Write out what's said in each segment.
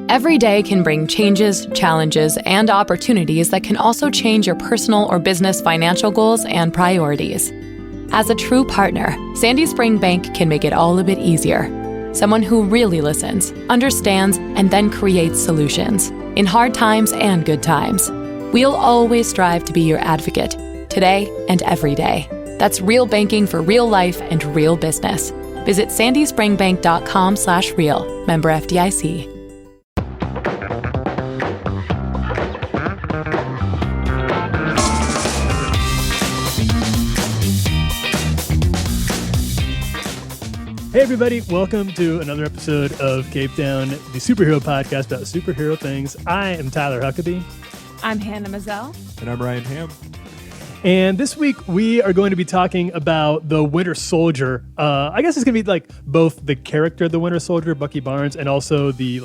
Every day can bring changes, challenges, and opportunities that can also change your personal or business financial goals and priorities. As a true partner, Sandy Spring Bank can make it all a bit easier. Someone who really listens, understands, and then creates solutions in hard times and good times. We'll always strive to be your advocate, today and every day. That's real banking for real life and real business. Visit sandyspringbank.com/real. Member FDIC. Hey everybody, welcome to another episode of Cape Down, the superhero podcast about superhero things. I am Tyler Huckabee. I'm Hannah Mezzell. And I'm Ryan Hamm. And this week we are going to be talking about the Winter Soldier. I guess it's going to be like both the character of the Winter Soldier, Bucky Barnes, and also the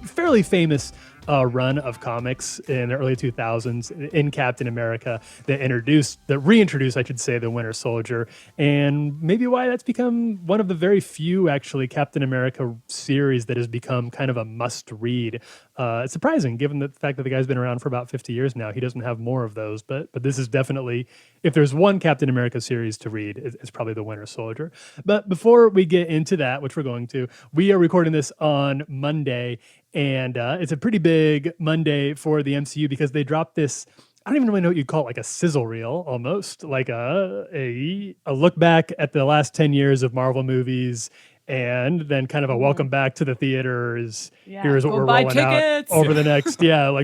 fairly famous run of comics in the early 2000s in Captain America that reintroduced, I should say, the Winter Soldier, and maybe why that's become one of the very few actually Captain America series that has become kind of a must-read. It's surprising given the fact that the guy's been around for about 50 years now. He doesn't have more of those, but this is definitely, if there's one Captain America series to read, it's probably the Winter Soldier. But before we get into that, which we're going to, we are recording this on Monday. And it's a pretty big Monday for the MCU because they dropped this, I don't even really know what you'd call it, like a sizzle reel almost, like a look back at the last 10 years of Marvel movies, and then kind of a welcome back to the theaters. Yeah, here's what we're rolling tickets. out over the next,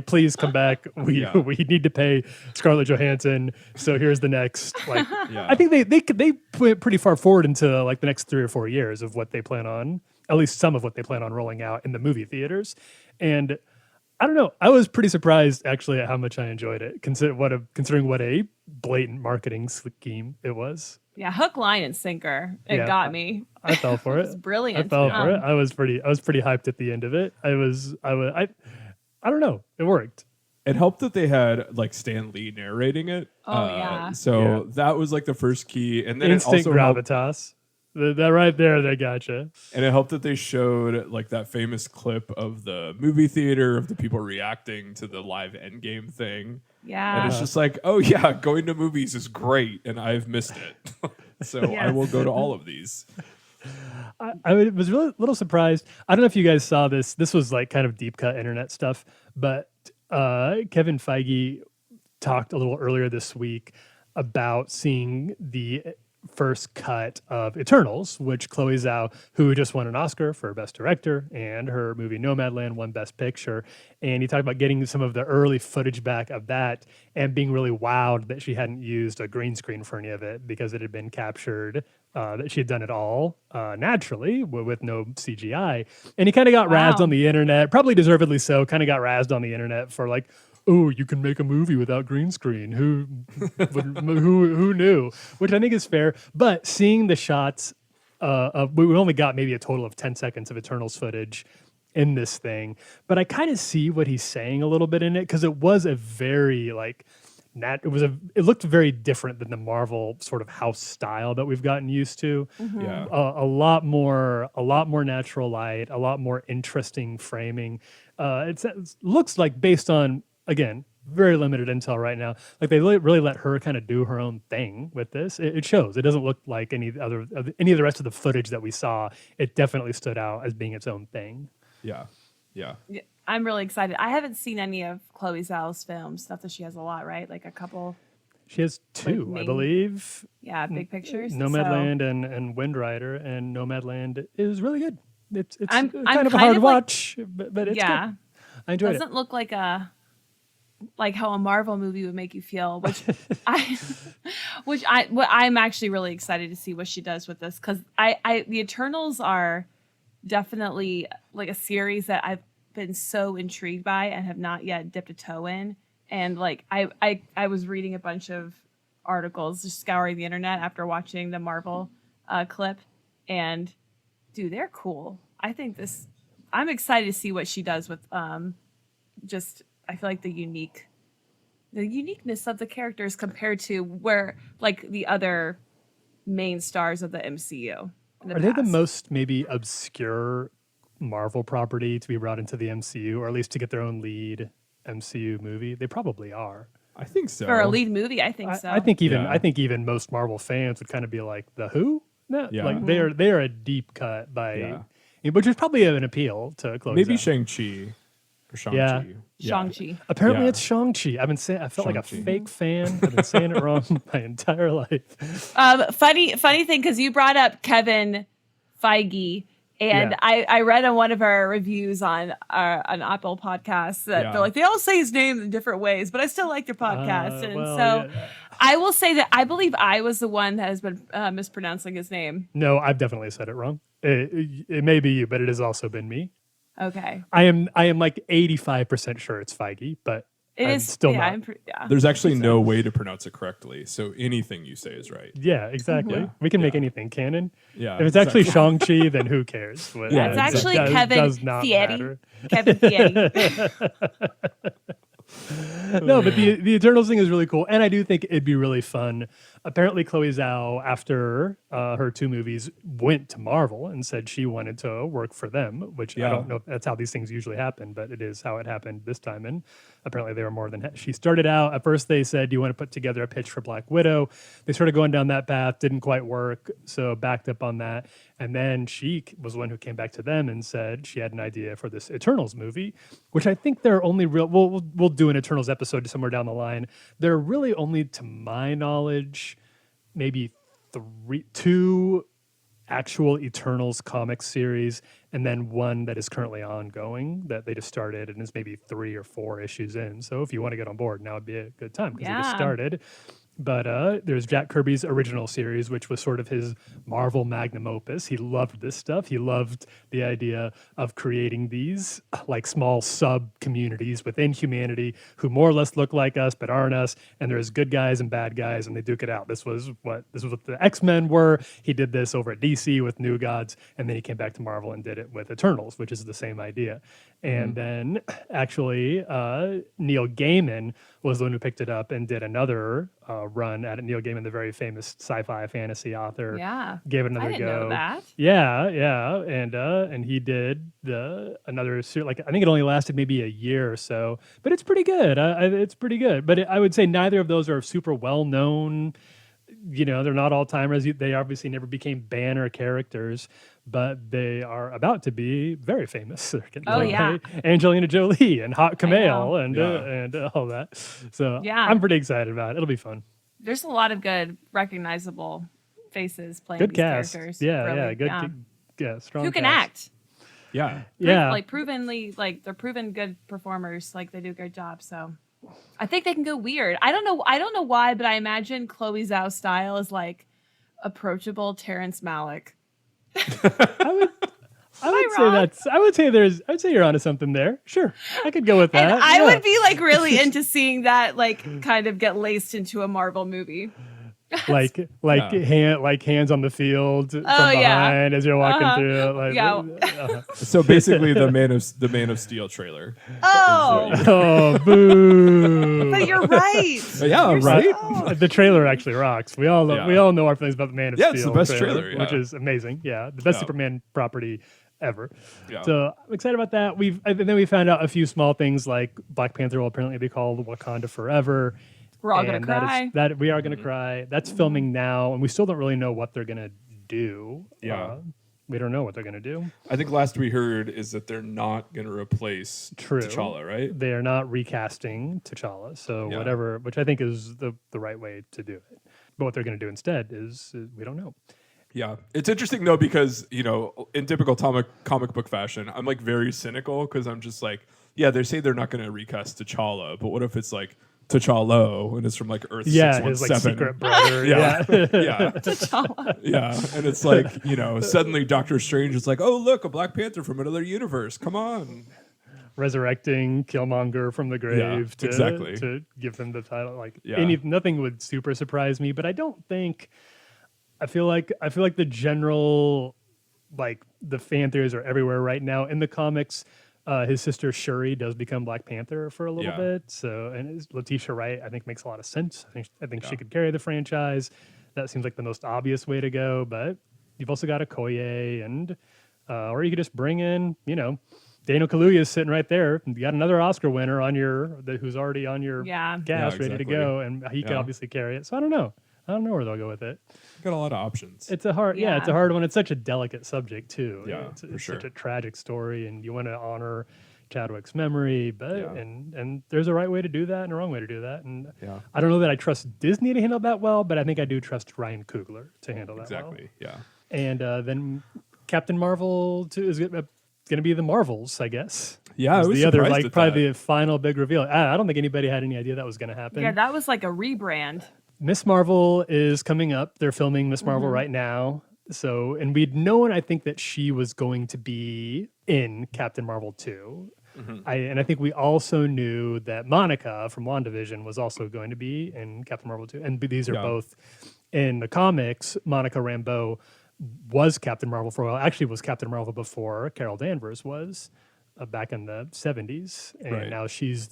please come back. We need to pay Scarlett Johansson, so here's the next. I think they put pretty far forward into like the next 3 or 4 years of what they plan on. At least some of what they plan on rolling out in the movie theaters. And I don't know, I was pretty surprised actually at how much I enjoyed it, considering what a blatant marketing scheme it was. Yeah, hook, line, and sinker. It got me. I fell for it. It's brilliant. I fell for it. I was pretty hyped at the end of it. I don't know. It worked. It helped that they had like Stan Lee narrating it. So that was like the first key. And then instant it also gravitas. That right there, they gotcha. And it helped that they showed like that famous clip of the movie theater of the people reacting to the live Endgame thing. Yeah. And it's just like, oh yeah, going to movies is great, and I've missed it. So I will go to all of these. I was really a little surprised. I don't know if you guys saw this. This was like kind of deep cut internet stuff, but Kevin Feige talked a little earlier this week about seeing the first cut of Eternals, which Chloe Zhao, who just won an Oscar for Best Director, and her movie Nomadland won Best Picture. And he talked about getting some of the early footage back of that and being really wowed that she hadn't used a green screen for any of it because it had been captured, that she had done it all naturally with no CGI. And he kind of got razzed on the internet, probably deservedly so, kind of got razzed on the internet for like, oh, you can make a movie without green screen. Who knew? Which I think is fair. But seeing the shots we only got maybe a total of 10 seconds of Eternals footage in this thing. But I kind of see what he's saying a little bit in it because it was a very it looked very different than the Marvel sort of house style that we've gotten used to. Mm-hmm. Yeah. A lot more natural light, a lot more interesting framing. It looks like, based on, again, very limited intel right now, like they really let her kind of do her own thing with this. It shows. It doesn't look like any of the rest of the footage that we saw. It definitely stood out as being its own thing. Yeah. I'm really excited. I haven't seen any of Chloe Zhao's films. Not that she has a lot, right? Like a couple. She has 2, I believe. Yeah, big pictures. Nomadland and Wind Rider, and Nomadland is really good. It's I'm kind of a hard watch, but it's good. I enjoyed it. Doesn't look like how a Marvel movie would make you feel, I'm actually really excited to see what she does with this, because the Eternals are definitely like a series that I've been so intrigued by and have not yet dipped a toe in. And like I was reading a bunch of articles, just scouring the internet after watching the Marvel clip, and dude, they're cool. I'm excited to see what she does with I feel like the uniqueness of the characters compared to where like the other main stars of the MCU. Are they the most maybe obscure Marvel property to be brought into the MCU, or at least to get their own lead MCU movie? They probably are. I think so. For a lead movie, I think so. I think even most Marvel fans would kind of be like, the Who? No, Yeah. like they are a deep cut by, which is probably an appeal to Chloe. Maybe Zhao. Shang-Chi or Shang-Chi. Yeah. Shang-Chi. Apparently Yeah. it's Shang-Chi. I felt like a Shang-Chi. fake fan. I've been saying it wrong my entire life. Funny thing, because you brought up Kevin Feige, and Yeah. I read on one of our reviews on an Apple podcast that they're like, they all say his name in different ways, but I still like their podcast. I will say that I believe I was the one that has been mispronouncing his name. No, I've definitely said it wrong. It may be you, but it has also been me. Okay. I am like 85% sure it's Feige, but It I'm is still yeah, not. There's actually no way to pronounce it correctly, so anything you say is right. Yeah, exactly. Yeah. We can make anything canon. Yeah, If it's actually Shang-Chi, then who cares? Yeah, It's actually exactly. Kevin does not Fieri. matter. Kevin Fieri. No, but the Eternals thing is really cool, and I do think it'd be really fun. Apparently, Chloe Zhao, after her 2 movies, went to Marvel and said she wanted to work for them, which I don't know if that's how these things usually happen, but it is how it happened this time. And apparently, they were more than she started out. At first, they said, "Do you want to put together a pitch for Black Widow?" They started going down that path, didn't quite work, so backed up on that. And then she was the one who came back to them and said she had an idea for this Eternals movie, which I think they're only real. We'll do an Eternals episode somewhere down the line. They're really only, to my knowledge, maybe 2 actual Eternals comic series, and then one that is currently ongoing that they just started and is maybe 3 or 4 issues in. So if you want to get on board, now would be a good time because they just started. But there's Jack Kirby's original series, which was sort of his Marvel magnum opus. He loved this stuff. He loved the idea of creating these like small sub communities within humanity who more or less look like us but aren't us. And there's good guys and bad guys, and they duke it out. This was what the X-Men were. He did this over at DC with New Gods, and then he came back to Marvel and did it with Eternals, which is the same idea. And then actually Neil Gaiman was the one who picked it up and did another run at it. Neil Gaiman, the very famous sci-fi fantasy author, gave it another I didn't go. know that. Yeah, and he did another like I think it only lasted maybe a year or so, but it's pretty good. It's pretty good, but I would say neither of those are super well known. You know, they're not all timers. They obviously never became banner characters, but they are about to be very famous. They're getting played by Angelina Jolie and Hot Kumail and all that. So I'm pretty excited about it. It'll be fun. There's a lot of good, recognizable faces playing Good these cast. characters. Yeah, really. good, strong. Who can cast. act? Yeah. Like provenly, like they're proven good performers. Like they do a good job. So I think they can go weird. I don't know why, but I imagine Chloe Zhao's style is like approachable Terrence Malick. I would say you're onto something there. Sure, I could go with that. And I would be like really into seeing that like kind of get laced into a Marvel movie. like hands on the field from behind as you're walking through. So basically, the Man of Steel trailer. Oh, boo! But you're right. You're right. The trailer actually rocks. We all know our feelings about the Man of Steel. It's the best trailer, which is amazing. Yeah, the best Superman property ever. So I'm excited about that. And then we found out a few small things like Black Panther will apparently be called Wakanda Forever. We're all gonna cry. We are gonna cry. That's filming now, and we still don't really know what they're gonna do. We don't know what they're gonna do. I think last we heard is that they're not gonna replace T'Challa, right? They are not recasting T'Challa. So whatever, which I think is the right way to do it. But what they're gonna do instead is we don't know. Yeah, it's interesting though because in typical comic book fashion, I'm like very cynical because I'm just like, they say they're not gonna recast T'Challa, but what if it's like T'Challa, and it's from like Earth 617. His like secret brother. T'Challa. And it's like suddenly Doctor Strange is like, oh look, a Black Panther from another universe. Come on, resurrecting Killmonger from the grave to give him the title. Like nothing would super surprise me, but I don't think. I feel like the general like the fan theories are everywhere right now in the comics. His sister Shuri does become Black Panther for a little bit. So, and Letitia Wright, I think, makes a lot of sense. I think she could carry the franchise. That seems like the most obvious way to go. But you've also got Okoye, and or you could just bring in, Daniel Kaluuya is sitting right there. You got another Oscar winner on who's already on your cast, ready to go, and he could obviously carry it. So I don't know where they'll go with it. Got a lot of options. It's a hard, it's a hard one. It's such a delicate subject too. Yeah, it's sure. such a tragic story, and you want to honor Chadwick's memory, but and there's a right way to do that and a wrong way to do that. And I don't know that I trust Disney to handle that well, but I think I do trust Ryan Coogler to handle that well. Exactly. Yeah. And then Captain Marvel 2 is going to be the Marvels, I guess. Yeah, I was the other surprised at probably that. the final big reveal. I don't think anybody had any idea that was going to happen. Yeah, that was like a rebrand. Miss Marvel is coming up. They're filming Miss Marvel right now. So, and we'd known, I think, that she was going to be in Captain Marvel 2. I think we also knew that Monica from WandaVision was also going to be in Captain Marvel 2. And these are both in the comics. Monica Rambeau was Captain Marvel for a while. Actually, was Captain Marvel before Carol Danvers was back in the 70s. And now she's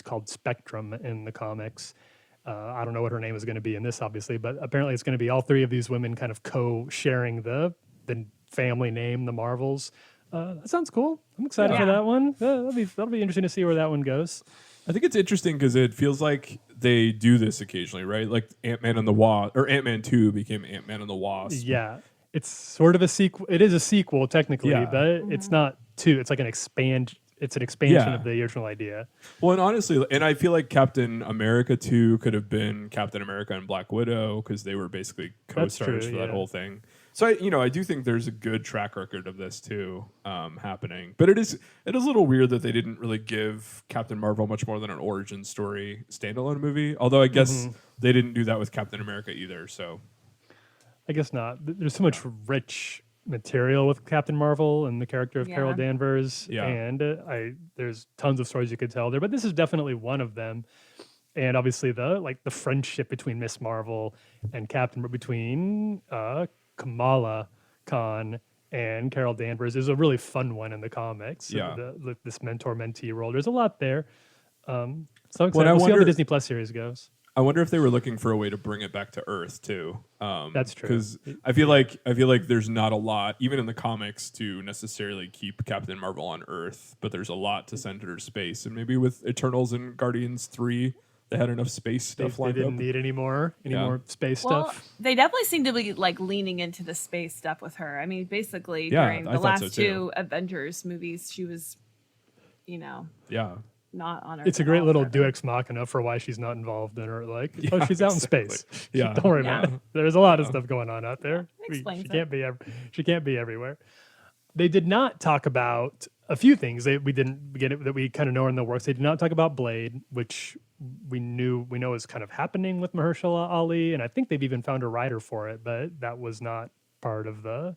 called Spectrum in the comics. I don't know what her name is going to be in this, obviously, but apparently it's going to be all three of these women kind of co-sharing the family name, the Marvels. That sounds cool. I'm excited for that one. That'll be interesting to see where that one goes. I think it's interesting because it feels like they do this occasionally, right? Like Ant-Man and the Wasp, or Ant-Man 2 became Ant-Man and the Wasp. Yeah, it's sort of a sequel. It is a sequel technically, but it's not two. It's like an expand. It's an expansion of the original idea. Well, and honestly, and I feel like Captain America 2 could have been Captain America and Black Widow because they were basically co-stars for that whole thing. So I do think there's a good track record of this too happening. But it is a little weird that they didn't really give Captain Marvel much more than an origin story standalone movie. Although I guess they didn't do that with Captain America either. So I guess not. There's so much rich material with Captain Marvel and the character of Carol Danvers, and there's tons of stories you could tell there, but this is definitely one of them. And obviously the friendship between Miss Marvel and Captain, between Kamala Khan and Carol Danvers is a really fun one in the comics. This mentor-mentee role. There's a lot there. So I'm excited. We'll see how the Disney Plus series goes. I wonder if they were looking for a way to bring it back to Earth too. That's true. Because I feel like there's not a lot, even in the comics, to necessarily keep Captain Marvel on Earth, but there's a lot to send her to space. And maybe with Eternals and Guardians 3, they had enough space stuff lined up. They didn't need any more space stuff. They definitely seem to be like leaning into the space stuff with her. I mean, basically during the last two Avengers movies, she was, not on Earth. It's a great little Deus Ex Machina for why she's not involved in her. She's out in space. Don't worry about it. There's a lot of stuff going on out there. She can't be everywhere. They did not talk about a few things that we didn't get it, that we kind of know are in the works. They did not talk about Blade, which we know is kind of happening with Mahershala Ali, and I think they've even found a writer for it, but that was not part of the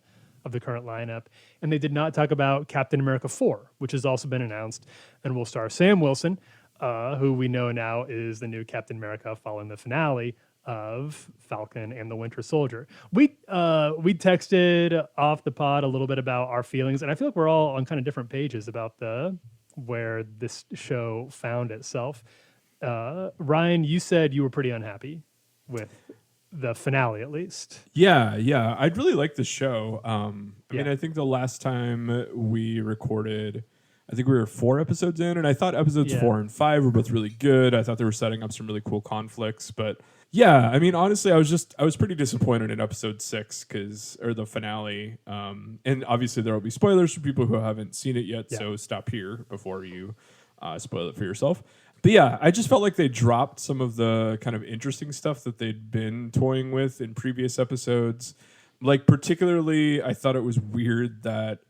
current lineup. And they did not talk about Captain America 4, which has also been announced and will star Sam Wilson, who we know now is the new Captain America following the finale of Falcon and the Winter Soldier. We texted off the pod a little bit about our feelings, and I feel like we're all on kind of different pages about where this show found itself. Ryan, you said you were pretty unhappy with the finale, at least. Yeah. I'd really like the show. I mean, I think the last time we recorded, I think we were 4 episodes in, and I thought episodes 4 and 5 were both really good. I thought they were setting up some really cool conflicts, but I mean, honestly, I was pretty disappointed in episode 6 or the finale. And obviously there will be spoilers for people who haven't seen it yet. So stop here before you spoil it for yourself. But I just felt like they dropped some of the kind of interesting stuff that they'd been toying with in previous episodes. Like, particularly, I thought it was weird that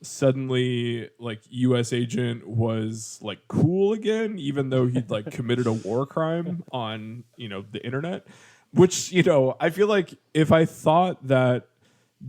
suddenly, U.S. agent was, cool again, even though he'd, committed a war crime on, the internet. Which, I feel like if I thought that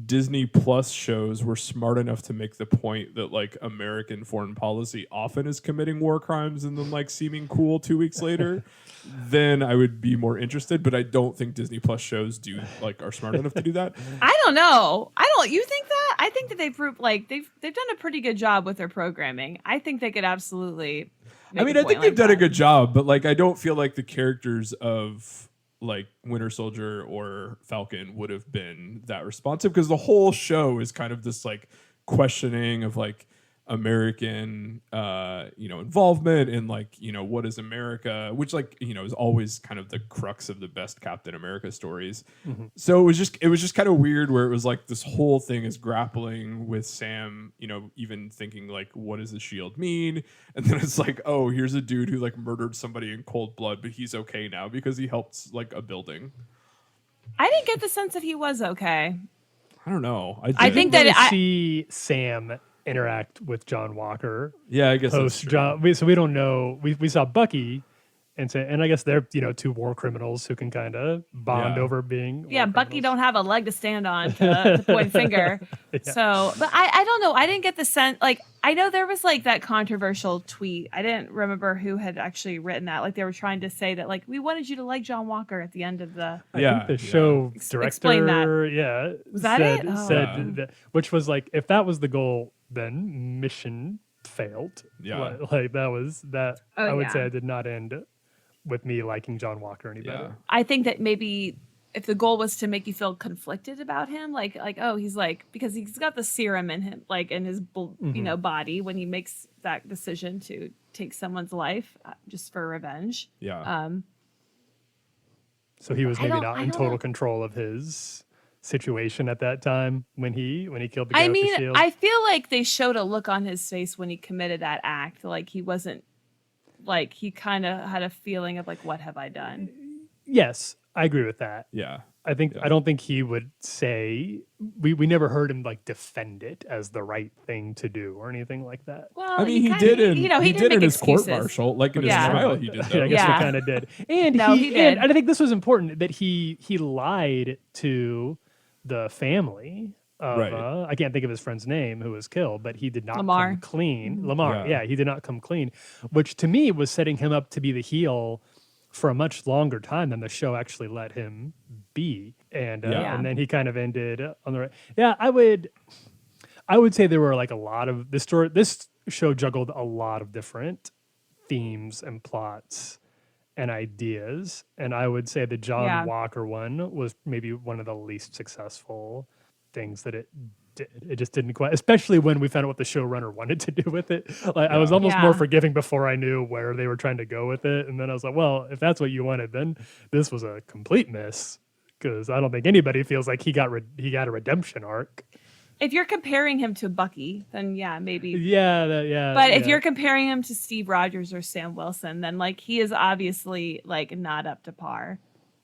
Disney Plus shows were smart enough to make the point that American foreign policy often is committing war crimes and then seeming cool 2 weeks later, then I would be more interested. But I don't think Disney Plus shows are smart enough to do that. I don't know. You think that? I think that they've proved they've done a pretty good job with their programming. I think they could absolutely. I think they've done a good job, but I don't feel like the characters of like Winter Soldier or Falcon would have been that responsive, because the whole show is kind of this like questioning of like American involvement in like, what is America, which like, is always kind of the crux of the best Captain America stories. So it was just kind of weird where it was like this whole thing is grappling with Sam, even thinking like, what does the shield mean? And then it's like, oh, here's a dude who like murdered somebody in cold blood, but he's okay now because he helped like a building. I didn't get the sense that he was okay. I don't know. I think that I see Sam interact with John Walker. Yeah, I guess that's true. So we don't know. We saw Bucky, and I guess they're two war criminals who can kind of bond over being. Yeah, Bucky don't have a leg to stand on to point finger. So, but I don't know. I didn't get the sense. Like, I know there was like that controversial tweet. I didn't remember who had actually written that. Like, they were trying to say that like we wanted you to like John Walker at the end of the. I think the show director. Explain that. Yeah, was that said, it? Oh. Said that, which was like, if that was the goal, then mission failed. Yeah, like that was that. Oh, I would say it did not end with me liking John Walker any better. I think that maybe if the goal was to make you feel conflicted about him, like oh, he's like, because he's got the serum in him, like in his body when he makes that decision to take someone's life just for revenge. Yeah. So he was maybe not in total control of his situation at that time when he killed the guy with the shield. I feel like they showed a look on his face when he committed that act, like he wasn't. Like he kind of had a feeling of like, what have I done? Yes, I agree with that. Yeah. I don't think he would say we never heard him like defend it as the right thing to do or anything like that. Well, I mean, he did in his court martial, like in his Yeah. trial, he did that. I guess we kind of did. And he did. And I think this was important that he lied to the family of I can't think of his friend's name who was killed, but he did not come clean. Lamar, he did not come clean, which to me was setting him up to be the heel for a much longer time than the show actually let him be. And then he kind of ended on the right. Yeah, I would say there were like a lot of this show juggled a lot of different themes and plots and ideas, and I would say the John Walker one was maybe one of the least successful things that it did. It just didn't quite, especially when we found out what the showrunner wanted to do with it. Like I was almost more forgiving before I knew where they were trying to go with it, and then I was like, well, if that's what you wanted, then this was a complete miss, because I don't think anybody feels like he got a redemption arc. If you're comparing him to Bucky, then maybe. But if you're comparing him to Steve Rogers or Sam Wilson, then like he is obviously like not up to par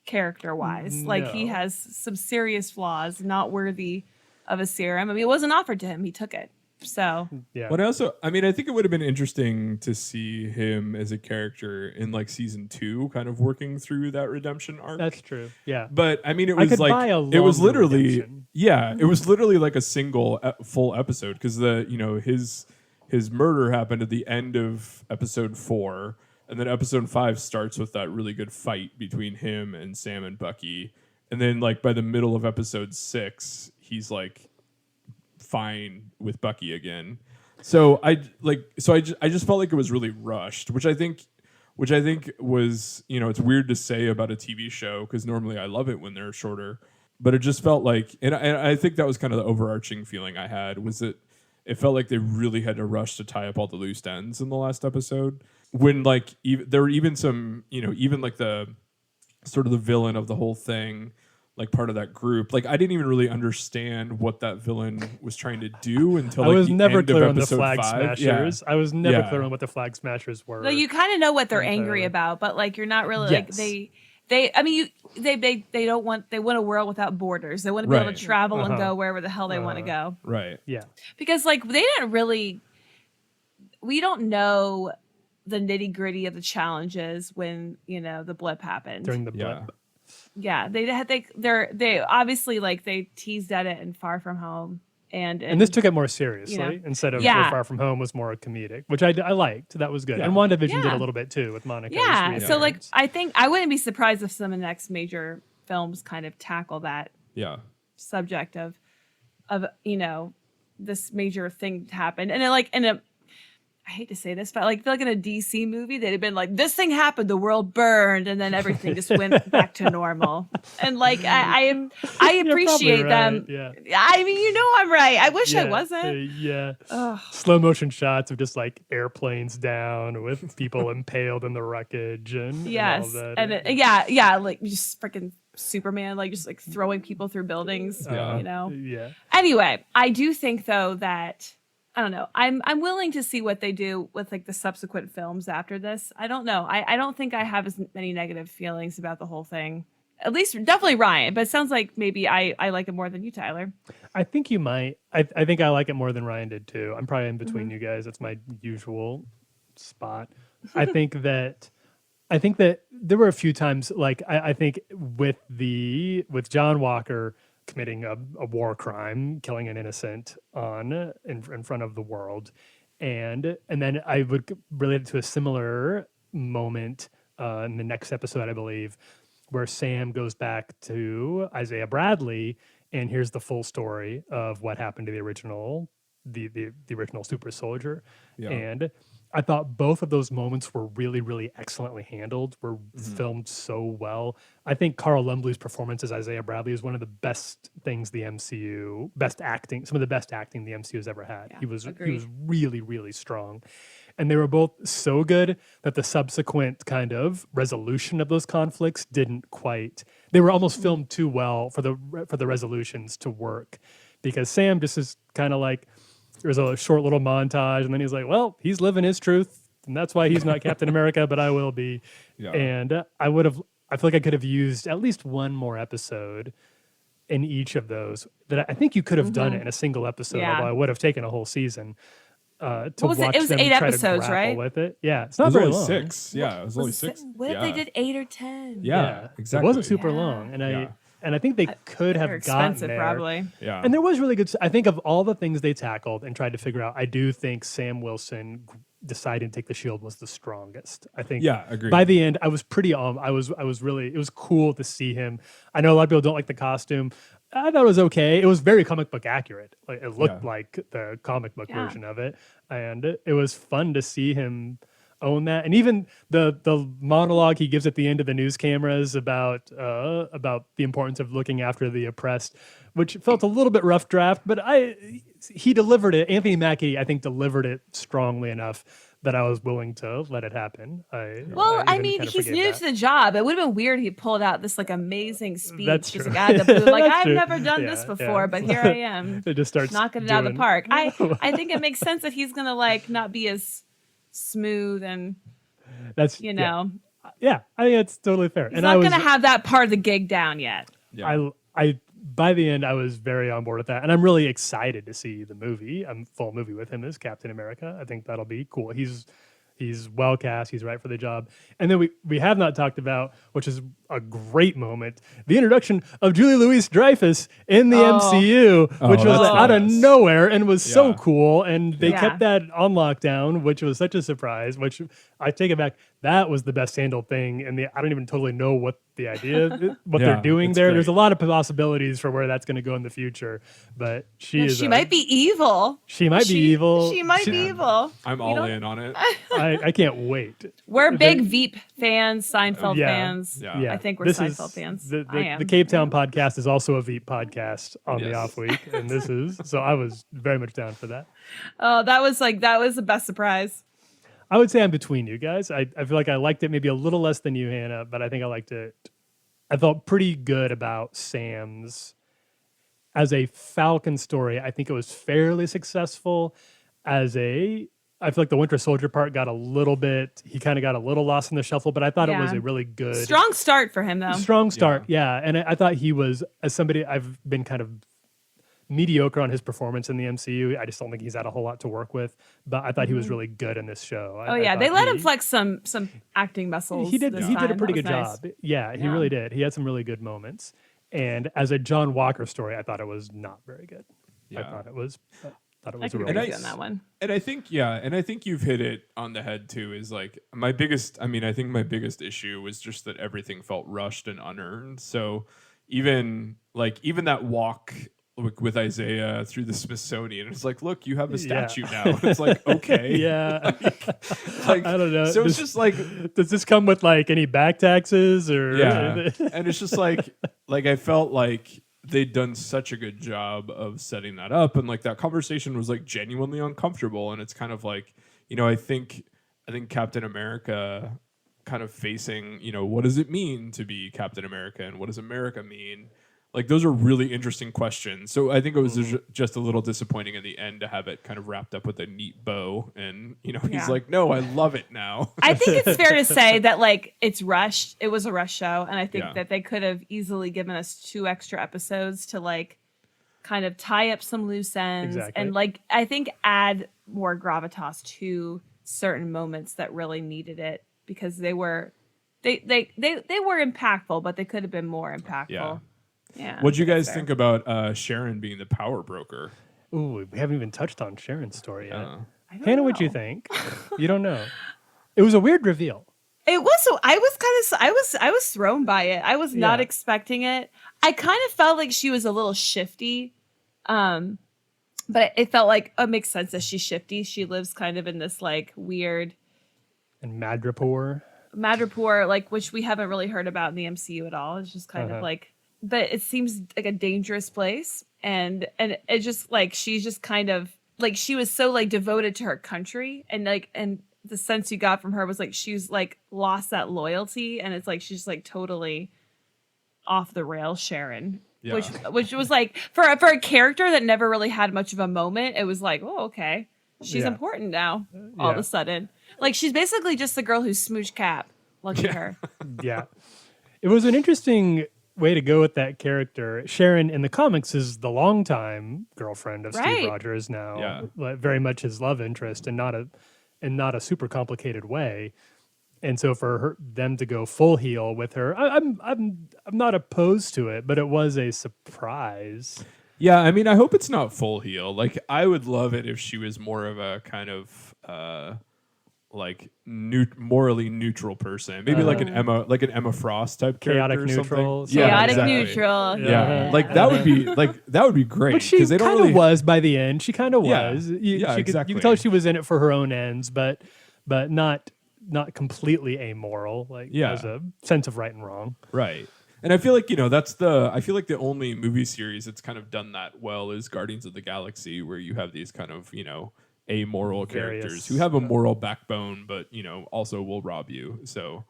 character-wise. Like he has some serious flaws, not worthy of a serum. I mean, it wasn't offered to him. He took it. So But I think it would have been interesting to see him as a character in like season 2, kind of working through that redemption arc. That's true. Yeah. But I mean, it was literally like a single full episode, because his murder happened at the end of episode 4. And then episode 5 starts with that really good fight between him and Sam and Bucky. And then like by the middle of episode 6, he's like fine with Bucky again. So I just felt like it was really rushed, which I think was, it's weird to say about a TV show, because normally I love it when they're shorter. But it just felt like, and I think that was kind of the overarching feeling I had, was that it felt like they really had to rush to tie up all the loose ends in the last episode. When like there were even some, even like the sort of the villain of the whole thing, like part of that group, like I didn't even really understand what that villain was trying to do until like, I was never clear on the Flag Smashers. I was never clear on what the Flag Smashers were. Well, you kind of know what they're angry about, but like you're not really like they want a world without borders. They want to be able to travel and go wherever the hell they want to go. Right. Yeah. Because like we don't know the nitty gritty of the challenges when the blip happened. During the blip. Yeah, they obviously like they teased at it in Far From Home, and this took it more seriously instead of Far From Home was more comedic, which I liked. That was good. And WandaVision did a little bit too with Monica. Yeah, so like I think I wouldn't be surprised if some of the next major films kind of tackle that subject of this major thing happened, and I hate to say this, but like I feel like in a DC movie, they'd have been like, this thing happened, the world burned, and then everything just went back to normal. And like I appreciate them. Yeah. I mean, you know I'm right. I wish I wasn't. Yeah. Ugh. Slow motion shots of just like airplanes down with people impaled in the wreckage and Yes. all that. And like just freaking Superman, like just like throwing people through buildings, you know? Yeah. Anyway, I do think though that I don't know. I'm willing to see what they do with like the subsequent films after this. I don't know. I don't think I have as many negative feelings about the whole thing. At least definitely Ryan, but it sounds like maybe I like it more than you, Tyler. I think you might. I think I like it more than Ryan did too. I'm probably in between you guys. That's my usual spot. I think that there were a few times like I think with John Walker committing a war crime, killing an innocent in front of the world, and then I would relate it to a similar moment in the next episode, I believe, where Sam goes back to Isaiah Bradley and here's the full story of what happened to the original super soldier. Yeah. And I thought both of those moments were really, really excellently handled, were filmed so well. I think Carl Lumbly's performance as Isaiah Bradley is one of the best things some of the best acting the MCU has ever had. Yeah, he was agreed. really, really strong. And they were both so good that the subsequent kind of resolution of those conflicts they were almost filmed too well for the resolutions to work, because Sam just is kind of like, there's a short little montage, and then he's like, well, he's living his truth, and that's why he's not Captain America, but I will be. Yeah. And I feel like I could have used at least one more episode in each of those. That I think you could have done it in a single episode, although I would have taken a whole season to watch them. It was 8 episodes, right? With it. Yeah, it's not very long. 6. Yeah, it was only 6. What if they did 8 or 10? Yeah, exactly. It wasn't super long, and I think they could have gotten there. Probably. Yeah. And there was really good. I think of all the things they tackled and tried to figure out, I do think Sam Wilson deciding to take the shield was the strongest. I think. Yeah, agreed. By the end, I was pretty. I was really. It was cool to see him. I know a lot of people don't like the costume. I thought it was okay. It was very comic book accurate. Like it looked like the comic book version of it, and it was fun to see him own that. And even the monologue he gives at the end of the news cameras about the importance of looking after the oppressed, which felt a little bit rough draft, but he delivered it. Anthony Mackie, I think, delivered it strongly enough that I was willing to let it happen. I mean, he's new to the job. It would have been weird if he pulled out this like amazing speech. That's just true. like out of the blue. Like, I've true. never done this before, but here I am. It just starts knocking it out of the park. I think it makes sense that he's gonna like not be as smooth and that's Yeah, I think it's totally fair. He's not gonna have that part of the gig down yet. Yeah. I by the end I was very on board with that, and I'm really excited to see the movie. Full movie with him as Captain America. I think that'll be cool. He's well cast. He's right for the job. And then we have not talked about, which is a great moment, the introduction of Julie Louis-Dreyfus in the MCU, which was out of nowhere and was so cool. And they kept that on lockdown, which was such a surprise, which I take it back. That was the best handled thing. And I don't even totally know what the idea, what they're doing there. Great. There's a lot of possibilities for where that's going to go in the future, but she might be evil. She might be evil. She might be evil. I'm all in on it. I can't wait. We're big Veep fans, Seinfeld fans. Yeah. I think we're Seinfeld fans. The Cape Town podcast is also a Veep podcast on the off week, and this is so I was very much down for that. Oh, that was the best surprise. I would say I'm between you guys. I feel like I liked it maybe a little less than you, Hannah, but I think I liked it. I felt pretty good about Sam's as a Falcon story. I think it was fairly successful I feel like the Winter Soldier part got a little bit, he kind of got a little lost in the shuffle, but I thought it was a really good. Strong start for him, though. Strong start, yeah. And I thought he was, as somebody, I've been kind of mediocre on his performance in the MCU. I just don't think he's had a whole lot to work with, but I thought he was really good in this show. They let him flex some acting muscles. He did a pretty good job. Yeah, he really did. He had some really good moments. And as a John Walker story, I thought it was not very good. Yeah. I thought it was a really good on that one. And I think you've hit it on the head too, is like I think my biggest issue was just that everything felt rushed and unearned. So even that walk with Isaiah through the Smithsonian. It's like, look, you have a statue now. It's like, okay. Yeah. Like, I don't know. So it's just like, does this come with like any back taxes or? yeah. And it's just like I felt like they'd done such a good job of setting that up, and like that conversation was like genuinely uncomfortable. And it's kind of like, I think Captain America kind of facing, what does it mean to be Captain America, and what does America mean? Like, those are really interesting questions. So I think it was just a little disappointing in the end to have it kind of wrapped up with a neat bow. And, he's like, no, I love it now. I think it's fair to say that, like, it's rushed. It was a rush show. And I think that they could have easily given us 2 extra episodes to, like, kind of tie up some loose ends. Exactly. And, like, I think add more gravitas to certain moments that really needed it, because they were impactful, but they could have been more impactful. Yeah. What'd you guys think about Sharon being the power broker? Ooh, we haven't even touched on Sharon's story yet. know. Hannah, what'd you think? You don't know. It was a weird reveal. It was. So I was thrown by it. I was not expecting it. I kind of felt like she was a little shifty, but it felt like it makes sense that she's shifty. She lives kind of in this like weird and Madripoor, like, which we haven't really heard about in the MCU at all. It's just kind of like. But it seems like a dangerous place, and it just like she's just kind of like she was so like devoted to her country, and the sense you got from her was like she's like lost that loyalty, and it's like she's like totally off the rails, Sharon. Yeah. Which was like for a character that never really had much of a moment, it was like, oh, okay, she's important now all of a sudden. Like she's basically just the girl who smooched Cap. Lucky her. Yeah, it was an interesting way to go with that character. Sharon in the comics is the longtime girlfriend of Steve Rogers now, very much his love interest, and not a super complicated way. And so for them to go full heel with her, I'm not opposed to it, but it was a surprise. Yeah, I mean, I hope it's not full heel. Like, I would love it if she was more of a kind of morally neutral person, maybe like an Emma Frost type character, chaotic neutral, chaotic neutral. Yeah, like that would be great. But she kind of was by the end. She kind of was. Exactly. You could tell she was in it for her own ends, but not completely amoral. There's a sense of right and wrong. Right. And I feel like, the only movie series that's kind of done that well is Guardians of the Galaxy, where you have these kind of, amoral characters who have a moral backbone, but also will rob you. So,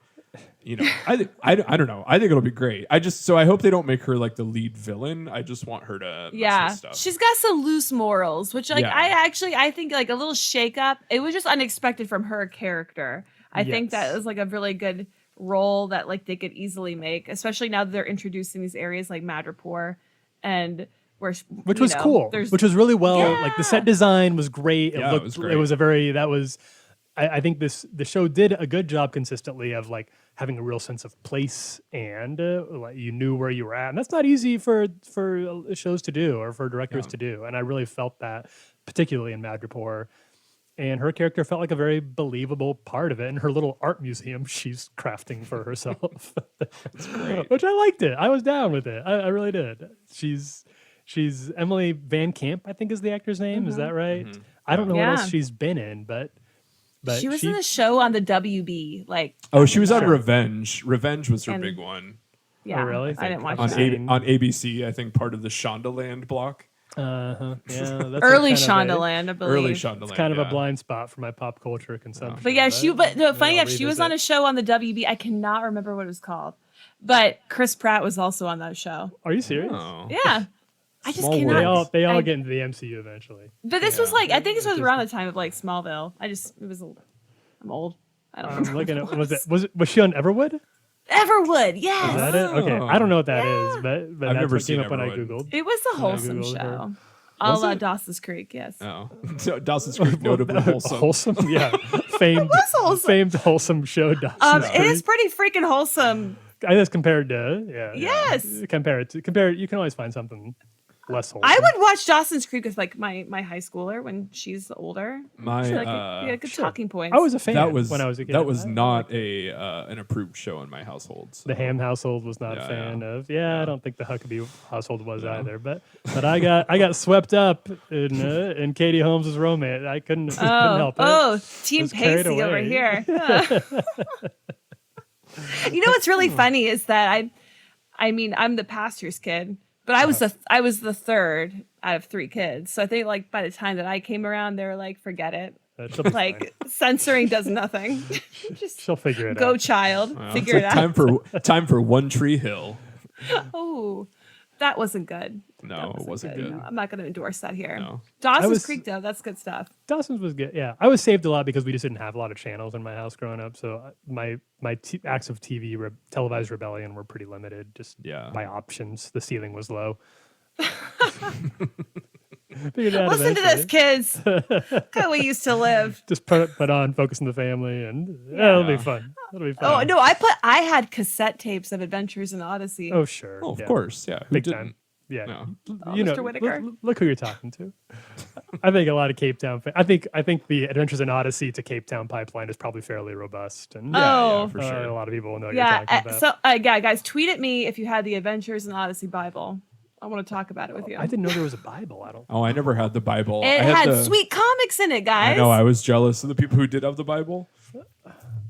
I don't know. I think it'll be great. I hope they don't make her like the lead villain. I just want her to mess with stuff. She's got some loose morals, which I think like a little shake up. It was just unexpected from her character. I think that was like a really good role that like they could easily make, especially now that they're introducing these areas like Madripoor and. Which was cool. Which was really well. Like the set design was great. It was great. It was a very. That was. I think the show did a good job consistently of like having a real sense of place, and like you knew where you were at, and that's not easy for shows to do or for directors to do. And I really felt that, particularly in Madripoor. And her character felt like a very believable part of it, and her little art museum she's crafting for herself, which I liked it. I was down with it. I really did. She's Emily Van Camp, I think is the actor's name. Is that right? Mm-hmm. I don't know what else she's been in, but she was in a show on the WB. She was on Revenge. Revenge was her big one. Yeah, really? I didn't watch on ABC. I think part of the Shondaland block. Yeah, that's early Shondaland, I believe. Early Shondaland. It's kind of a blind spot for my pop culture consumption. But yeah, she was on a show on the WB. I cannot remember what it was called, but Chris Pratt was also on that show. Are you serious? Oh. Yeah. I just cannot. They all get into the MCU eventually. But this was like, I think this was around the time of like Smallville. I'm old. I don't know. I'm looking at, was she on Everwood? Everwood, yes. Is that it? Okay, I don't know what that is, but I've that's never what seen came up when I Everwood. Googled. It was a wholesome show. A la Dawson's Creek, yes. Oh, so Dawson's Creek, notably wholesome. Wholesome, yeah. Famed wholesome show. Dawson's Creek. It is pretty freaking wholesome. I guess compared to Yes. Compare it. You can always find something less wholesome. I would watch Dawson's Creek with like my high schooler when she's older. My Like, yeah, good talking points. I was a fan that was when I was a kid. that was not an approved show in my household. So. The Hamm household was not a Yeah, fan yeah. of. Yeah, I don't think the Huckabee household was either. But I got swept up in Katie Holmes' romance. I couldn't help it. Oh, Team Was carried Pacey over away. here. You know what's really funny is that I mean, I'm the pastor's kid, but I was the third out of 3 kids. So I think like by the time that I came around, they were like, forget it. She'll be Like censoring does nothing. Just she'll figure it go out. child, Well, figure it's it like out. time for One Tree Hill. Oh, that wasn't good. No, That it wasn't good. No, I'm not going to endorse that here. No. Dawson's Creek, though, that's good stuff. Dawson's was good. Yeah, I was saved a lot because we just didn't have a lot of channels in my house growing up. So my acts of televised rebellion were pretty limited, just by options. The ceiling was low. Figured it out Listen to this, eventually. kids. Look how we used to live. Just put on Focus on the Family, and it'll be fun. It'll be fun. Oh no, I had cassette tapes of Adventures in Odyssey. Oh sure. Oh, of yeah. course, yeah. Who Big didn't? time. Yeah. No. You know, Mr. Whitaker. look who you're talking to. I think a lot of Cape Town. I think the Adventures in Odyssey to Cape Town pipeline is probably fairly robust, and Oh. for sure. a lot of people will know what Yeah. you're talking about. So yeah, guys, tweet at me if you had the Adventures in Odyssey Bible. I want to talk about it with you. I didn't know there was a Bible. I don't. Oh, I never had the Bible. It I had sweet comics in it, guys. I know. I was jealous of the people who did have the Bible.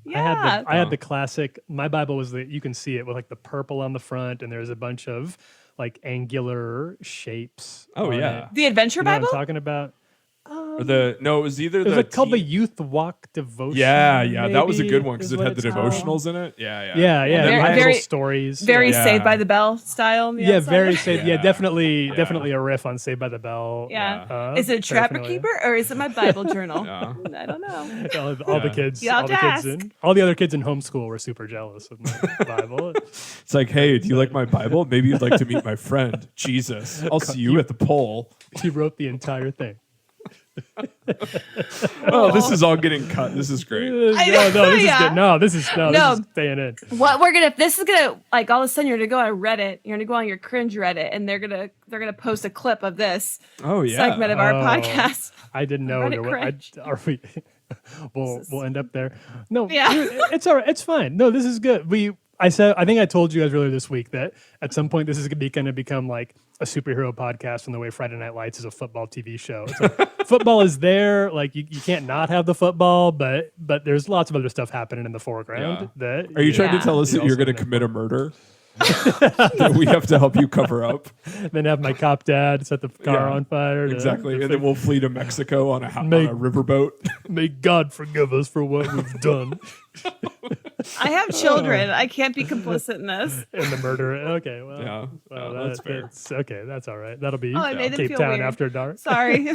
Yeah. I had the classic. My Bible was you can see it with like the purple on the front, and there's a bunch of like angular shapes. Oh on yeah. it. The Adventure You know Bible? what I'm talking about? Or it was either It was the like called the teen- Youth Walk Devotion. Yeah, that was a maybe, good one because is it what had the it's called. devotionals in it. Yeah. Yeah. Very- It had very- little stories. Very Yeah. Saved by the Bell style. On the Yeah, outside. very Saved. Yeah, Yeah. definitely a riff on Saved by the Bell. Yeah. Is it a Trapper paraphernalia. Keeper or is it my Bible journal? Yeah. I don't know. All the Yeah. kids, You'll have to ask. all the other kids in homeschool were super jealous of my Bible. It's like, hey, do you like my Bible? Maybe you'd like to meet my friend Jesus. I'll see you at the pole. He wrote the entire thing. Oh, this is all getting cut. This is great. No, I know, this yeah. is good. No, this is No. this is staying in. What this is gonna like all of a sudden you're gonna go on Reddit, you're gonna go on your cringe Reddit, and they're gonna post a clip of this Oh yeah. segment of our Oh. podcast. I didn't know. Reddit cringe. Are we? We'll end up there. No, Yeah. it's all right. It's fine. No, this is good. I think I told you guys earlier this week that at some point this is going to become like a superhero podcast in the way Friday Night Lights is a football TV show. It's like, football is there. Like you can't not have the football, but there's lots of other stuff happening in the foreground. Yeah. That Are you trying to Yeah. tell us You that you're also going to know. commit a murder? That we have to help you cover up. then have my cop dad set the car Yeah, on fire? Exactly. And then we'll flee to Mexico on a Make- riverboat. May God forgive us for what we've done I have children. I can't be complicit in this. in the murder. Okay, well, Yeah, well, no, that's fair. that's okay. That's all right. That'll be Oh, I made them Cape feel Town weird. after dark. Sorry.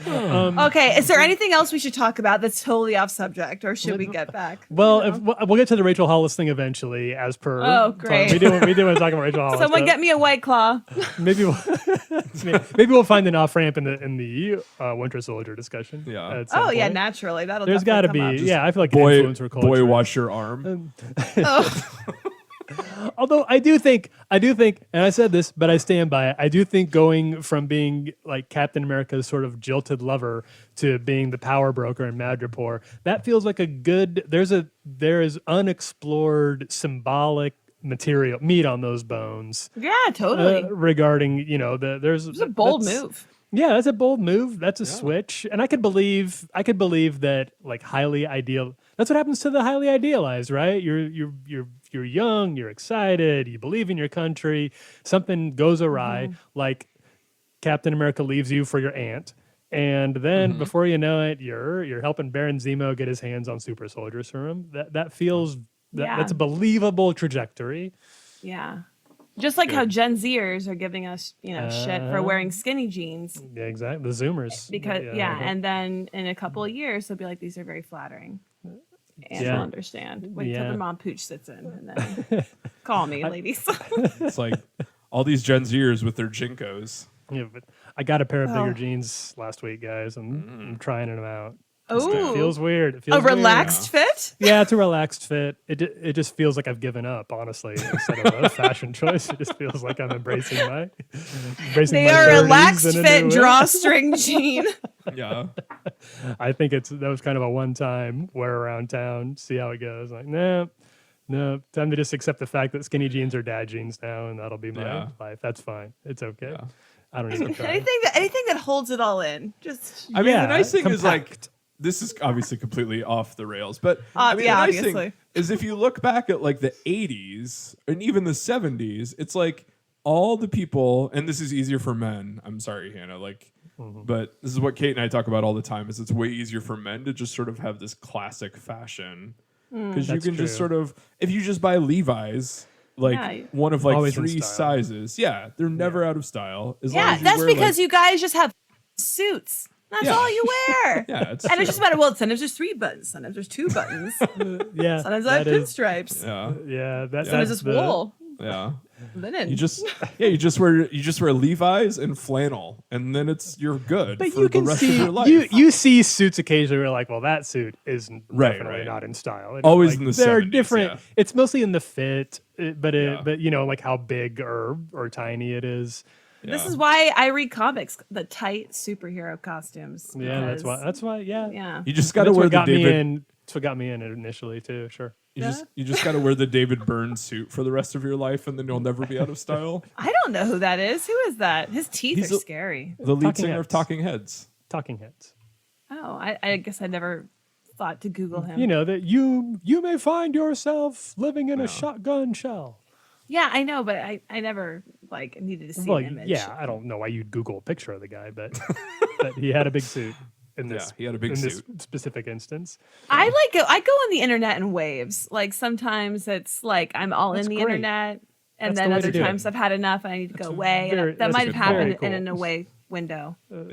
Okay, is there anything else we should talk about that's totally off subject, or should we get back? Well, we'll get to the Rachel Hollis thing eventually, as per. Oh, great. We do want to talk about Rachel Hollis. Someone but get me a White Claw. maybe we'll find an off ramp in the Winter Soldier discussion. Yeah. at some Oh yeah, point. naturally. That'll There's got to be. definitely come Yeah, I feel like Boy, influencer culture. boy, watch your arm. up. Oh, Although I do think, and I said this, but I stand by it. I do think going from being like Captain America's sort of jilted lover to being the power broker in Madripoor, that feels like a good. There is unexplored symbolic material meat on those bones yeah, totally. regarding there's It was a bold move. Yeah, that's a bold move. That's a switch, and I could believe that like highly ideal. That's what happens to the highly idealized, right? You're young, you're excited, you believe in your country. Something goes awry, like Captain America leaves you for your aunt, and then before you know it, you're helping Baron Zemo get his hands on super soldier serum. That feels that's a believable trajectory. Yeah. Just like how Gen Zers are giving us, shit for wearing skinny jeans. Yeah, exactly. The Zoomers. Because and then in a couple of years they'll be like, these are very flattering. And Yeah. they'll understand. Wait till Yeah. the mom pooch sits in and then call me, ladies. It's like all these Gen Zers with their Jinkos. Yeah, but I got a pair of Oh. bigger jeans last week, guys, and I'm trying them out. Oh, It feels weird. It feels a relaxed fit. Yeah, it's a relaxed fit. It just feels like I've given up, honestly. Instead of a fashion choice, it just feels like I'm embracing my. They are a relaxed fit drawstring jean. Yeah. I think that was kind of a one-time wear around town. See how it goes. Like, no, time to just accept the fact that skinny jeans are dad jeans now, and that'll be my life. That's fine. It's okay. Yeah. I don't even try. Anything that holds it all in. Just I mean, the nice thing is compact. this is obviously completely off the rails, but I mean, the nice obviously. thing is if you look back at like the 80s and even the 70s, it's like all the people, and this is easier for men. I'm sorry, Hannah, but this is what Kate and I talk about all the time, is it's way easier for men to just sort of have this classic fashion. Because you can just sort of, if you just buy Levi's, one of Always in 3 style. sizes, they're never out of style. As long Yeah, as you that's wear, because you guys just have suits. That's Yeah. all you wear. Yeah, it's And true. it's just about sometimes there's 3 buttons, sometimes there's 2 buttons. Yeah, Sometimes I have that is- pinstripes. Yeah, Sometimes it's wool, yeah. linen. You just wear Levi's and flannel, and then you're good But for you the can rest see of your life. you see suits occasionally where you're like, well, that suit is Right, definitely right. not in style. And Always like, in the they're 70s, different. yeah. It's mostly in the fit, but Yeah. like how big or tiny it is. This is why I read comics, the tight superhero costumes. Yeah, because- that's why. Yeah, Yeah. You just got to That's wear what the got me David. in. That's what got me in initially too. Sure. You just got to wear the David Byrne suit for the rest of your life, and then you'll never be out of style. I don't know who that is. Who is that? His teeth He's are a- scary. The lead Talking singer of Heads. Talking Heads. Talking Heads. Oh, I guess I never thought to Google him. You know that you may find yourself living in a shotgun shell. Yeah, I know, but I never needed to see Well, an image. yeah, I don't know why you'd Google a picture of the guy, but but he had a big suit in this. he had a big in this suit. specific instance. I go on the internet in waves. Like sometimes it's like I'm all That's in the great. internet, and That's then the way other to do it. times I've had enough and I need to go away. very- And that that's might a have very happened in cool. an away window. Yeah. in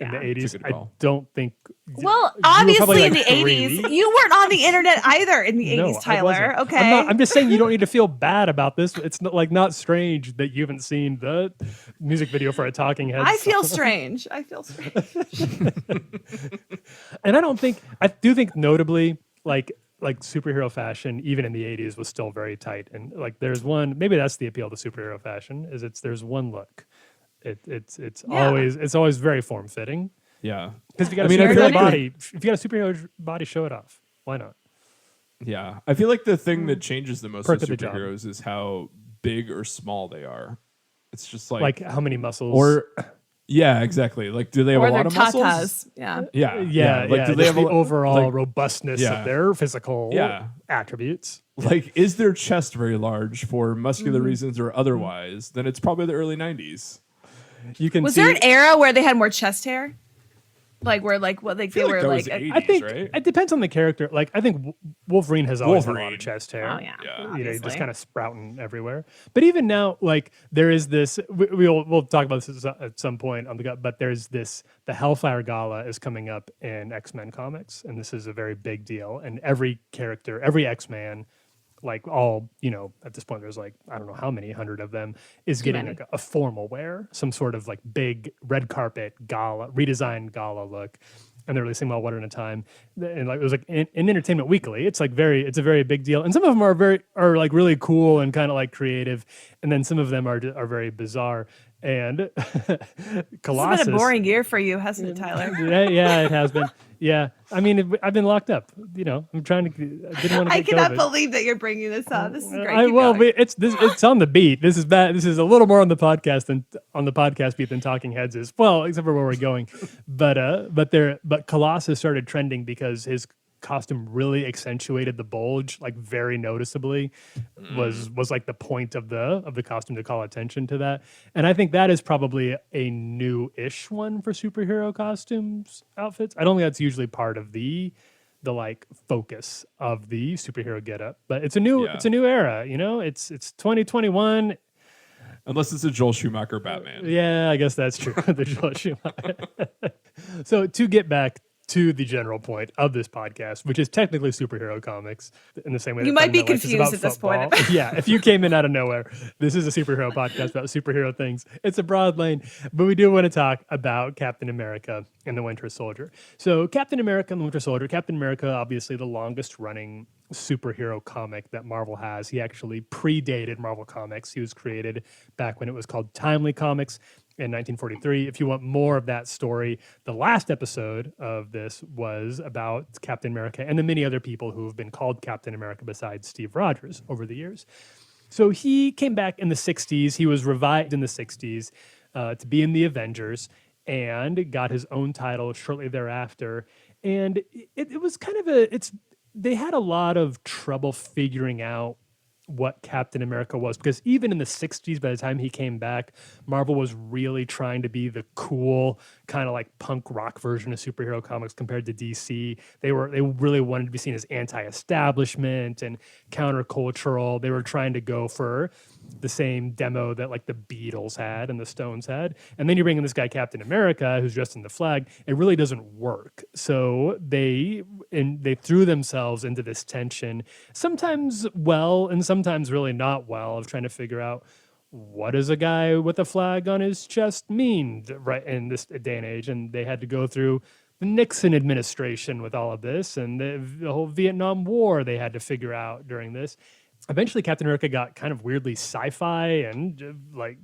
Yeah. the 80s. It's a good I call. don't think. Well, you were obviously probably in the like 80s, 3. you weren't on the internet either in the No, 80s, I Tyler. wasn't. Okay. I'm just saying you don't need to feel bad about this. It's not strange that you haven't seen the music video for a Talking Heads. I feel strange. I feel strange. And I do think notably like superhero fashion even in the 80s was still very tight, and like there's one, maybe that's the appeal to superhero fashion, is there's one look. It's Yeah. always very form fitting, Yeah. because if you got I a mean, I feel superhero like body, if you got a superhero body, show it off. Why not? Yeah. I feel like the thing that changes the most Perk with of the job. superheroes is how big or small they are. It's just Like how many muscles? or yeah, exactly. Like, do they have Or a their lot of muscles? tatas. Yeah. Yeah. yeah, Like, do they just have the a, overall like, robustness yeah. of their physical Yeah. attributes. like, is their chest very large for muscular reasons or otherwise? Then it's probably the early 90s. You can Was see. there an era where they had more chest hair? Like where they feel like were that was like 80s, I think right? it depends on the character. Like I think Wolverine has always had a lot Wolverine. of chest hair. Oh yeah. Yeah. You know, just obviously. kind of sprouting everywhere. But even now, like there is this. We'll talk about this at some point on the gut. But there's this. The Hellfire Gala is coming up in X-Men comics, and this is a very big deal. And every character, every X-Man, like all, at this point, there's like I don't know how many hundred of them, is getting many. like a formal wear, some sort of like big red carpet gala, redesigned gala look. And they're releasing them all one at a time, and like it was like in Entertainment Weekly. It's a very big deal, and some of them are like really cool and kind of like creative, and then some of them are very bizarre. And Colossus, It's been a boring year for you, hasn't it, Tyler? yeah, it has been. Yeah, I mean, I've been locked up. I'm trying to. I didn't want to. I cannot COVID. believe that you're bringing this up. This is great. Keep Well, going. it's on the beat. This is bad. This is a little more on the podcast beat than Talking Heads is. Well, except for where we're going, but Colossus started trending because his costume really accentuated the bulge, like very noticeably. Was like the point of the costume to call attention to that, and I think that is probably a new-ish one for superhero costumes outfits. I don't think that's usually part of the like focus of the superhero getup, but it's a new era. It's 2021. Unless it's a Joel Schumacher Batman. Yeah, I guess that's true. The Joel Schumacher. So to get back to the general point of this podcast, which is technically superhero comics in the same way. You might be confused at this point. Yeah, if you came in out of nowhere, this is a superhero podcast about superhero things. It's a broad lane, but we do want to talk about Captain America and the Winter Soldier. So Captain America and the Winter Soldier, Captain America, obviously the longest running superhero comic that Marvel has. He actually predated Marvel Comics. He was created back when it was called Timely Comics in 1943. If you want more of that story, the last episode of this was about Captain America and the many other people who have been called Captain America besides Steve Rogers over the years. So he came back in the 60s. He was revived in the 60s to be in the Avengers and got his own title shortly thereafter. And it was kind of they had a lot of trouble figuring out what Captain America was, because even in the 60s, by the time he came back, Marvel was really trying to be the cool kind of like punk rock version of superhero comics compared to DC. They really wanted to be seen as anti-establishment and countercultural. They were trying to go for the same demo that like the Beatles had and the Stones had. And then you bring in this guy, Captain America, who's dressed in the flag. It really doesn't work. So they threw themselves into this tension, sometimes well and sometimes really not well, of trying to figure out, what does a guy with a flag on his chest mean right in this day and age? And they had to go through the Nixon administration with all of this, and the whole Vietnam War they had to figure out during this. Eventually, Captain America got kind of weirdly sci-fi and like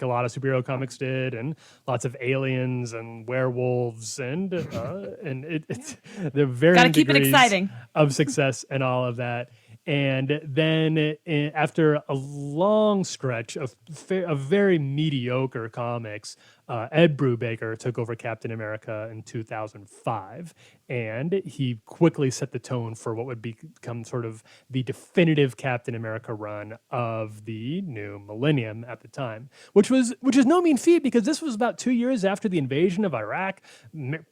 a lot of superhero comics did, and lots of aliens and werewolves and they're very gotta keep it exciting of success and all of that. And then after a long stretch of very mediocre comics, Ed Brubacher took over Captain America in 2005, and he quickly set the tone for what would become sort of the definitive Captain America run of the new millennium at the time, which is no mean feat, because this was about 2 years after the invasion of Iraq.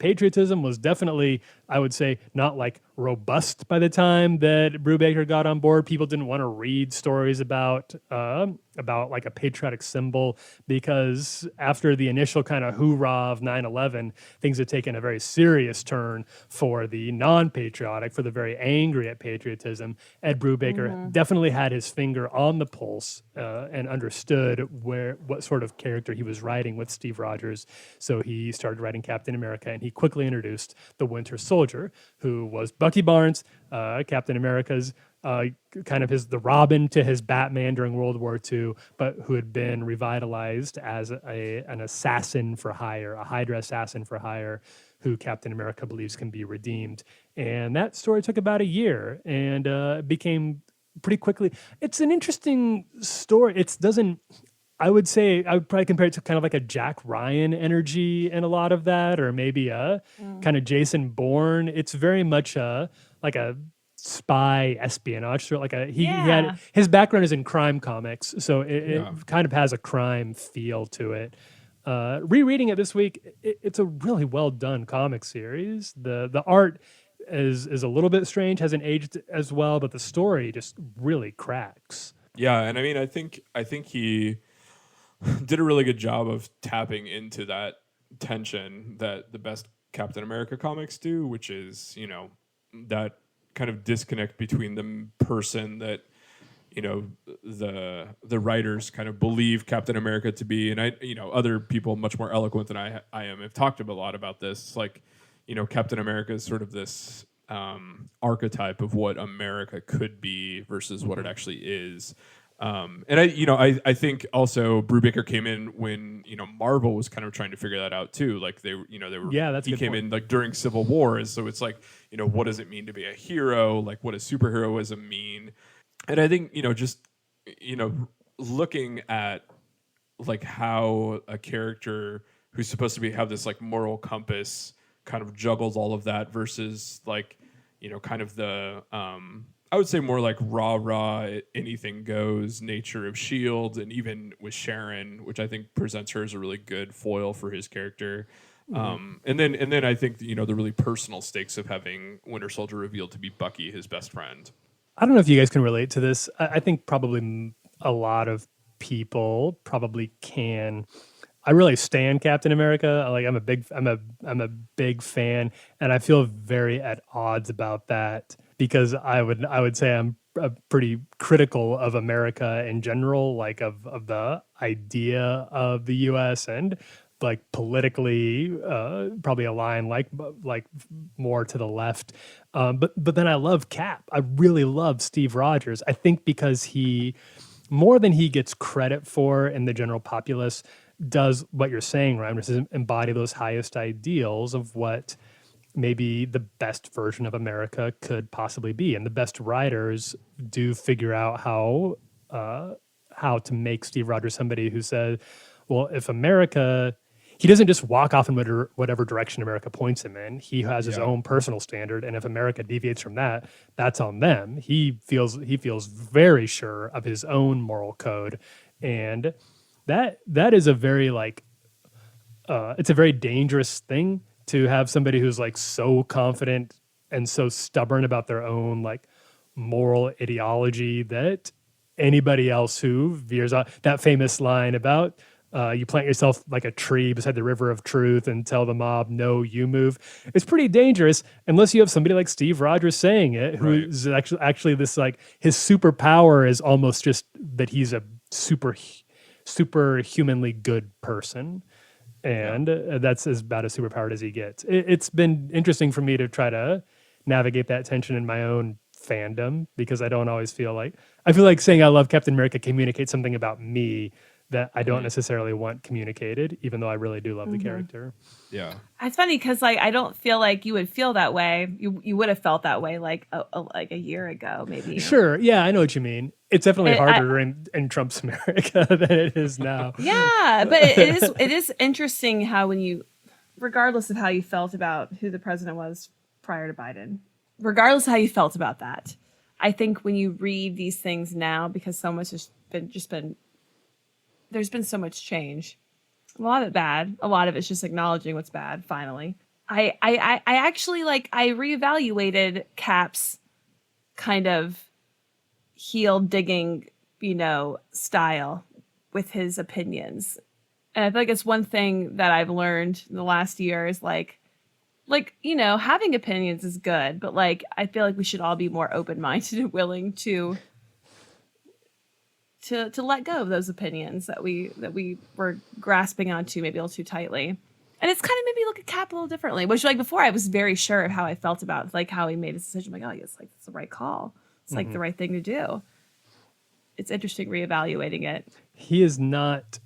Patriotism was definitely, I would say, not like robust by the time that Brubacher got on board. People didn't want to read stories about like a patriotic symbol, because after the initial kind of hoorah of 9/11, things had taken a very serious turn for the non-patriotic, for the very angry at patriotism. Ed Brubacher definitely had his finger on the pulse and understood what sort of character he was writing with Steve Rogers. So he started writing Captain America, and he quickly introduced the Winter Soldier, who was Bucky Barnes, Captain America's kind of the Robin to his Batman during World War II, but who had been revitalized as an assassin for hire, a Hydra assassin for hire, who Captain America believes can be redeemed. And that story took about a year and became pretty quickly. It's an interesting story. I would probably compare it to kind of like a Jack Ryan energy in a lot of that, or maybe a kind of Jason Bourne. It's very much like a spy espionage. So he had his background is in crime comics, so it kind of has a crime feel to it. Rereading it this week, it's a really well done comic series. The art is a little bit strange, hasn't aged as well, but the story just really cracks. Yeah, and I mean, I think he did a really good job of tapping into that tension that the best Captain America comics do, which is, that kind of disconnect between the person that, the writers kind of believe Captain America to be, and other people much more eloquent than I am have talked a lot about this. Like, Captain America is sort of this archetype of what America could be versus what it actually is. And I think also Brubacher came in when Marvel was kind of trying to figure that out too. Like they were he came in like during Civil War, and so it's like what does it mean to be a hero? Like what does superheroism mean? And I think just looking at like how a character who's supposed to have this like moral compass kind of juggles all of that versus like kind of the I would say more like rah, anything goes nature of S.H.I.E.L.D. and even with Sharon, which I think presents her as a really good foil for his character. And then I think the really personal stakes of having Winter Soldier revealed to be Bucky, his best friend. I don't know if you guys can relate to this. I think probably a lot of people probably can. I really stan Captain America. Like I'm a big fan, and I feel very at odds about that because I would say I'm pretty critical of America in general, like of the idea of the U.S. and like politically probably align like more to the left. But then I love Cap. I really love Steve Rogers. I think because he, more than he gets credit for in the general populace, does what you're saying, Ryan, which is embody those highest ideals of what maybe the best version of America could possibly be. And the best writers do figure out how to make Steve Rogers somebody who says, well, if America, he doesn't just walk off in whatever direction America points him in. He has his own personal standard, and if America deviates from that, that's on them. He feels very sure of his own moral code, and that is a very it's a very dangerous thing to have somebody who's like so confident and so stubborn about their own like moral ideology that anybody else who veers off. That famous line about you plant yourself like a tree beside the river of truth and tell the mob, no, you move. It's pretty dangerous unless you have somebody like Steve Rogers saying it, who's actually this like his superpower is almost just that he's a super humanly good person. And that's about as superpowered as he gets. It's been interesting for me to try to navigate that tension in my own fandom because I don't always feel like saying I love Captain America communicates something about me that I don't necessarily want communicated, even though I really do love the character. Yeah. It's funny because like I don't feel like you would feel that way. You would have felt that way like a year ago, maybe. Sure. Yeah, I know what you mean. It's definitely harder in Trump's America than it is now. Yeah, but it is interesting how when you, regardless of how you felt about who the president was prior to Biden, regardless of how you felt about that, I think when you read these things now, because so much has been there's been so much change. A lot of it bad. A lot of it's just acknowledging what's bad, finally. I actually I reevaluated Cap's kind of heel digging, style with his opinions. And I feel like it's one thing that I've learned in the last year is having opinions is good, but I feel like we should all be more open-minded and willing to let go of those opinions that we were grasping onto maybe a little too tightly. And it's kind of made me look at Cap a little differently, which before I was very sure of how I felt about how he made his decision. I'm like, oh, it's the right call. It's the right thing to do. It's interesting reevaluating it. He is not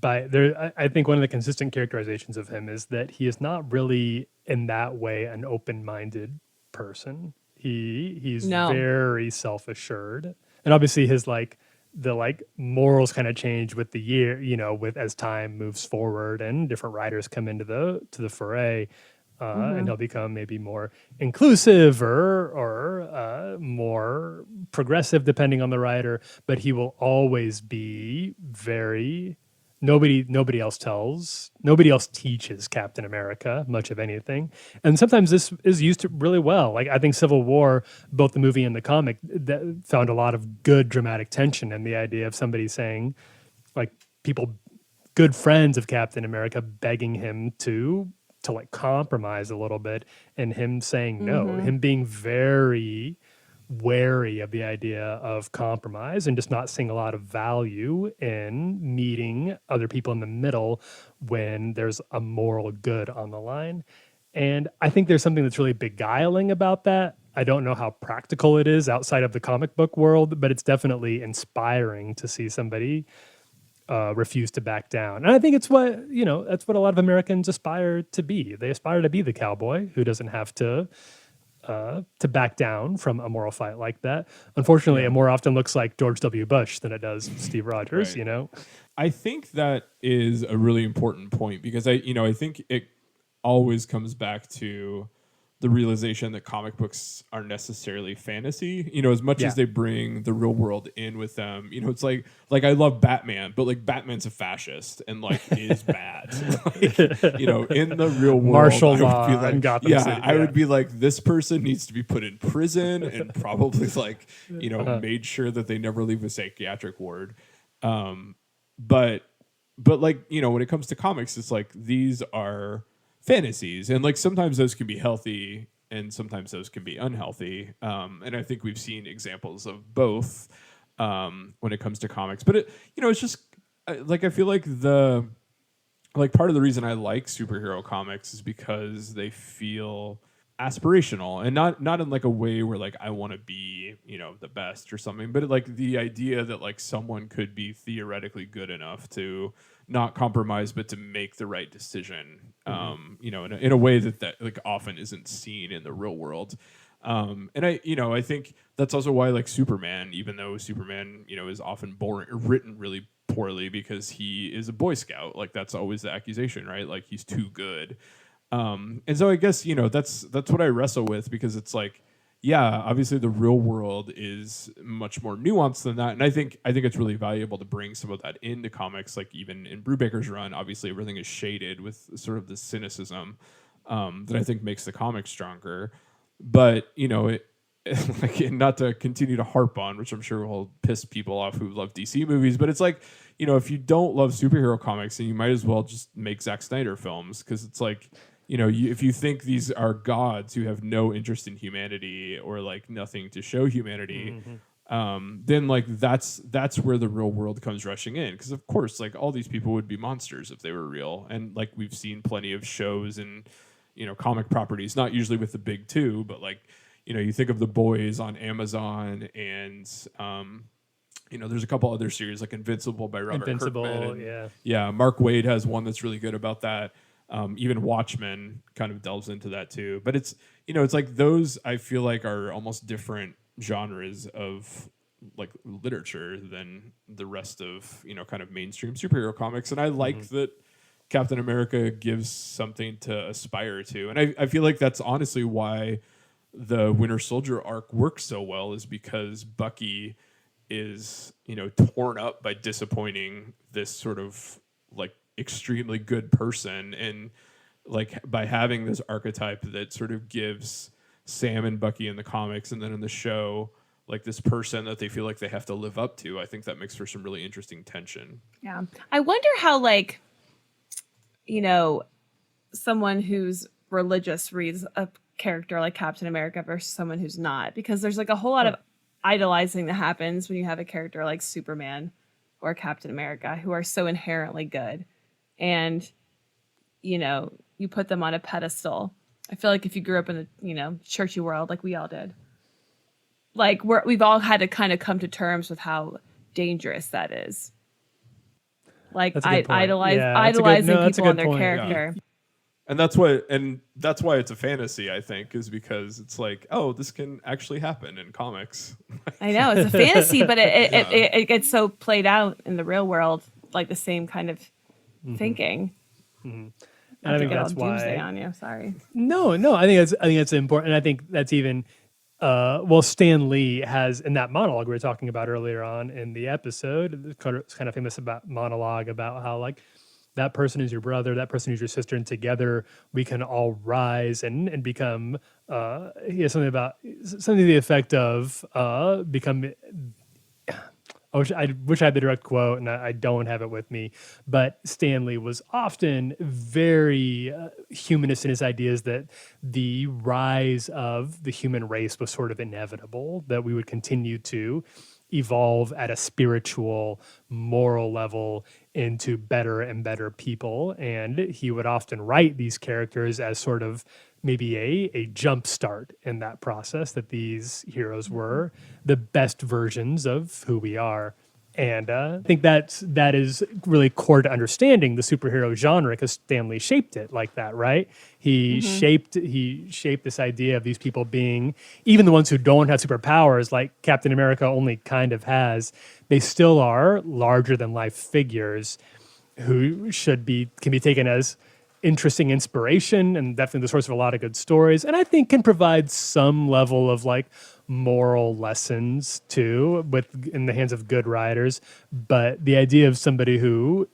I think one of the consistent characterizations of him is that he is not really in that way an open-minded person. He's very self-assured. And obviously his the morals kind of change with the year, with as time moves forward and different writers come into the foray, and he'll become maybe more inclusive or more progressive depending on the writer. But he will always be very. Nobody else teaches Captain America much of anything. And sometimes this is used really well. I think Civil War, both the movie and the comic, that found a lot of good dramatic tension in the idea of somebody saying, people, good friends of Captain America begging him to compromise a little bit, and him saying no, him being very wary of the idea of compromise and just not seeing a lot of value in meeting other people in the middle when there's a moral good on the line. And I think there's something that's really beguiling about that. I don't know how practical it is outside of the comic book world, but it's definitely inspiring to see somebody refuse to back down. And I think it's that's what a lot of Americans aspire to be. They aspire to be the cowboy who doesn't have to back down from a moral fight like that. Unfortunately, it more often looks like George W. Bush than it does Steve Rogers, I think that is a really important point because I think it always comes back to the realization that comic books are necessarily fantasy, as much as they bring the real world in with them. It's like I love Batman, but Batman's a fascist and is bad. In the real world, martial law in Gotham City. I would be like, this person needs to be put in prison and probably made sure that they never leave a psychiatric ward. But but like, you know, when it comes to comics, it's like these are fantasies, and like sometimes those can be healthy and sometimes those can be unhealthy. And I think we've seen examples of both when it comes to comics. But it, you know, it's just like I feel like part of the reason I like superhero comics is because they feel aspirational, and not in like a way where like I want to be, you know, the best or something, but like the idea that like someone could be theoretically good enough to not compromise but to make the right decision, you know, in a way that like often isn't seen in the real world. And I think that's also why like Superman, even though Superman, you know, is often written really poorly because he is a Boy Scout, like that's always the accusation, right? Like he's too good. And so I guess, you know, that's what I wrestle with, because it's like, yeah, obviously the real world is much more nuanced than that. And I think it's really valuable to bring some of that into comics. Like even in Brubaker's run, obviously everything is shaded with sort of the cynicism that I think makes the comics stronger. But, you know, like, not to continue to harp on, which I'm sure will piss people off who love DC movies, but it's like, you know, if you don't love superhero comics, then you might as well just make Zack Snyder films, because it's like, you know, if you think these are gods who have no interest in humanity or like nothing to show humanity, then like that's where the real world comes rushing in. Because of course, like all these people would be monsters if they were real, and like we've seen plenty of shows and, you know, comic properties, not usually with the big two, but like, you know, you think of The Boys on Amazon, and you know, there's a couple other series like Invincible by Robert Kirkman. Yeah, Mark Waid has one that's really good about that. Even Watchmen kind of delves into that too. But it's, you know, it's like those I feel like are almost different genres of like literature than the rest of, you know, kind of mainstream superhero comics. And I like that Captain America gives something to aspire to. And I feel like that's honestly why the Winter Soldier arc works so well, is because Bucky is, you know, torn up by disappointing this sort of like extremely good person, and like by having this archetype that sort of gives Sam and Bucky in the comics and then in the show like this person that they feel like they have to live up to, I think that makes for some really interesting tension. Yeah. I wonder how, like, you know, someone who's religious reads a character like Captain America versus someone who's not, because there's like a whole lot of idolizing that happens when you have a character like Superman or Captain America who are so inherently good, and, you know, you put them on a pedestal. I feel like if you grew up in the, you know, churchy world like we all did, like we've all had to kind of come to terms with how dangerous that is. Like idolizing people on their character. Yeah. And that's why it's a fantasy, I think, is because it's like, oh, this can actually happen in comics. I know it's a fantasy, but it gets so played out in the real world, like the same kind of thinking. And I think that's why. Doomsday on you. Sorry. No. I think that's important, and I think that's even. Stan Lee has, in that monologue we were talking about earlier on in the episode, it's kind of famous about monologue about how like that person is your brother, that person is your sister, and together we can all rise and become. He has something to the effect of become. I wish I had the direct quote, and I don't have it with me. But Stan Lee was often very humanist in his ideas that the rise of the human race was sort of inevitable, that we would continue to evolve at a spiritual, moral level into better and better people. And he would often write these characters as sort of maybe a jump start in that process, that these heroes were the best versions of who we are. And I think that is really core to understanding the superhero genre, because Stan Lee shaped it like that, right? He shaped this idea of these people being, even the ones who don't have superpowers, like Captain America only kind of has, they still are larger than life figures who can be taken as interesting inspiration and definitely the source of a lot of good stories, and I think can provide some level of like moral lessons too, in the hands of good writers. But the idea of somebody who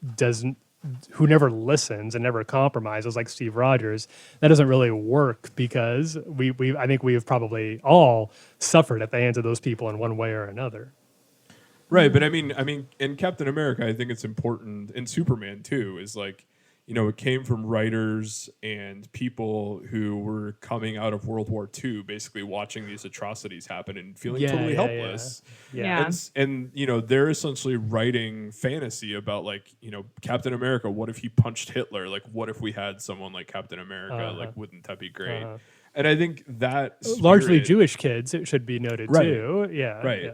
never listens and never compromises, like Steve Rogers, that doesn't really work, because I think we have probably all suffered at the hands of those people in one way or another. Right, but I mean, in Captain America, I think it's important, and Superman too, is like, it came from writers and people who were coming out of World War II, basically watching these atrocities happen and feeling totally helpless. Yeah. And they're essentially writing fantasy about like, Captain America. What if he punched Hitler? Like, what if we had someone like Captain America? Like, wouldn't that be great? And I think that largely Jewish kids, it should be noted too. Yeah, right. Yeah.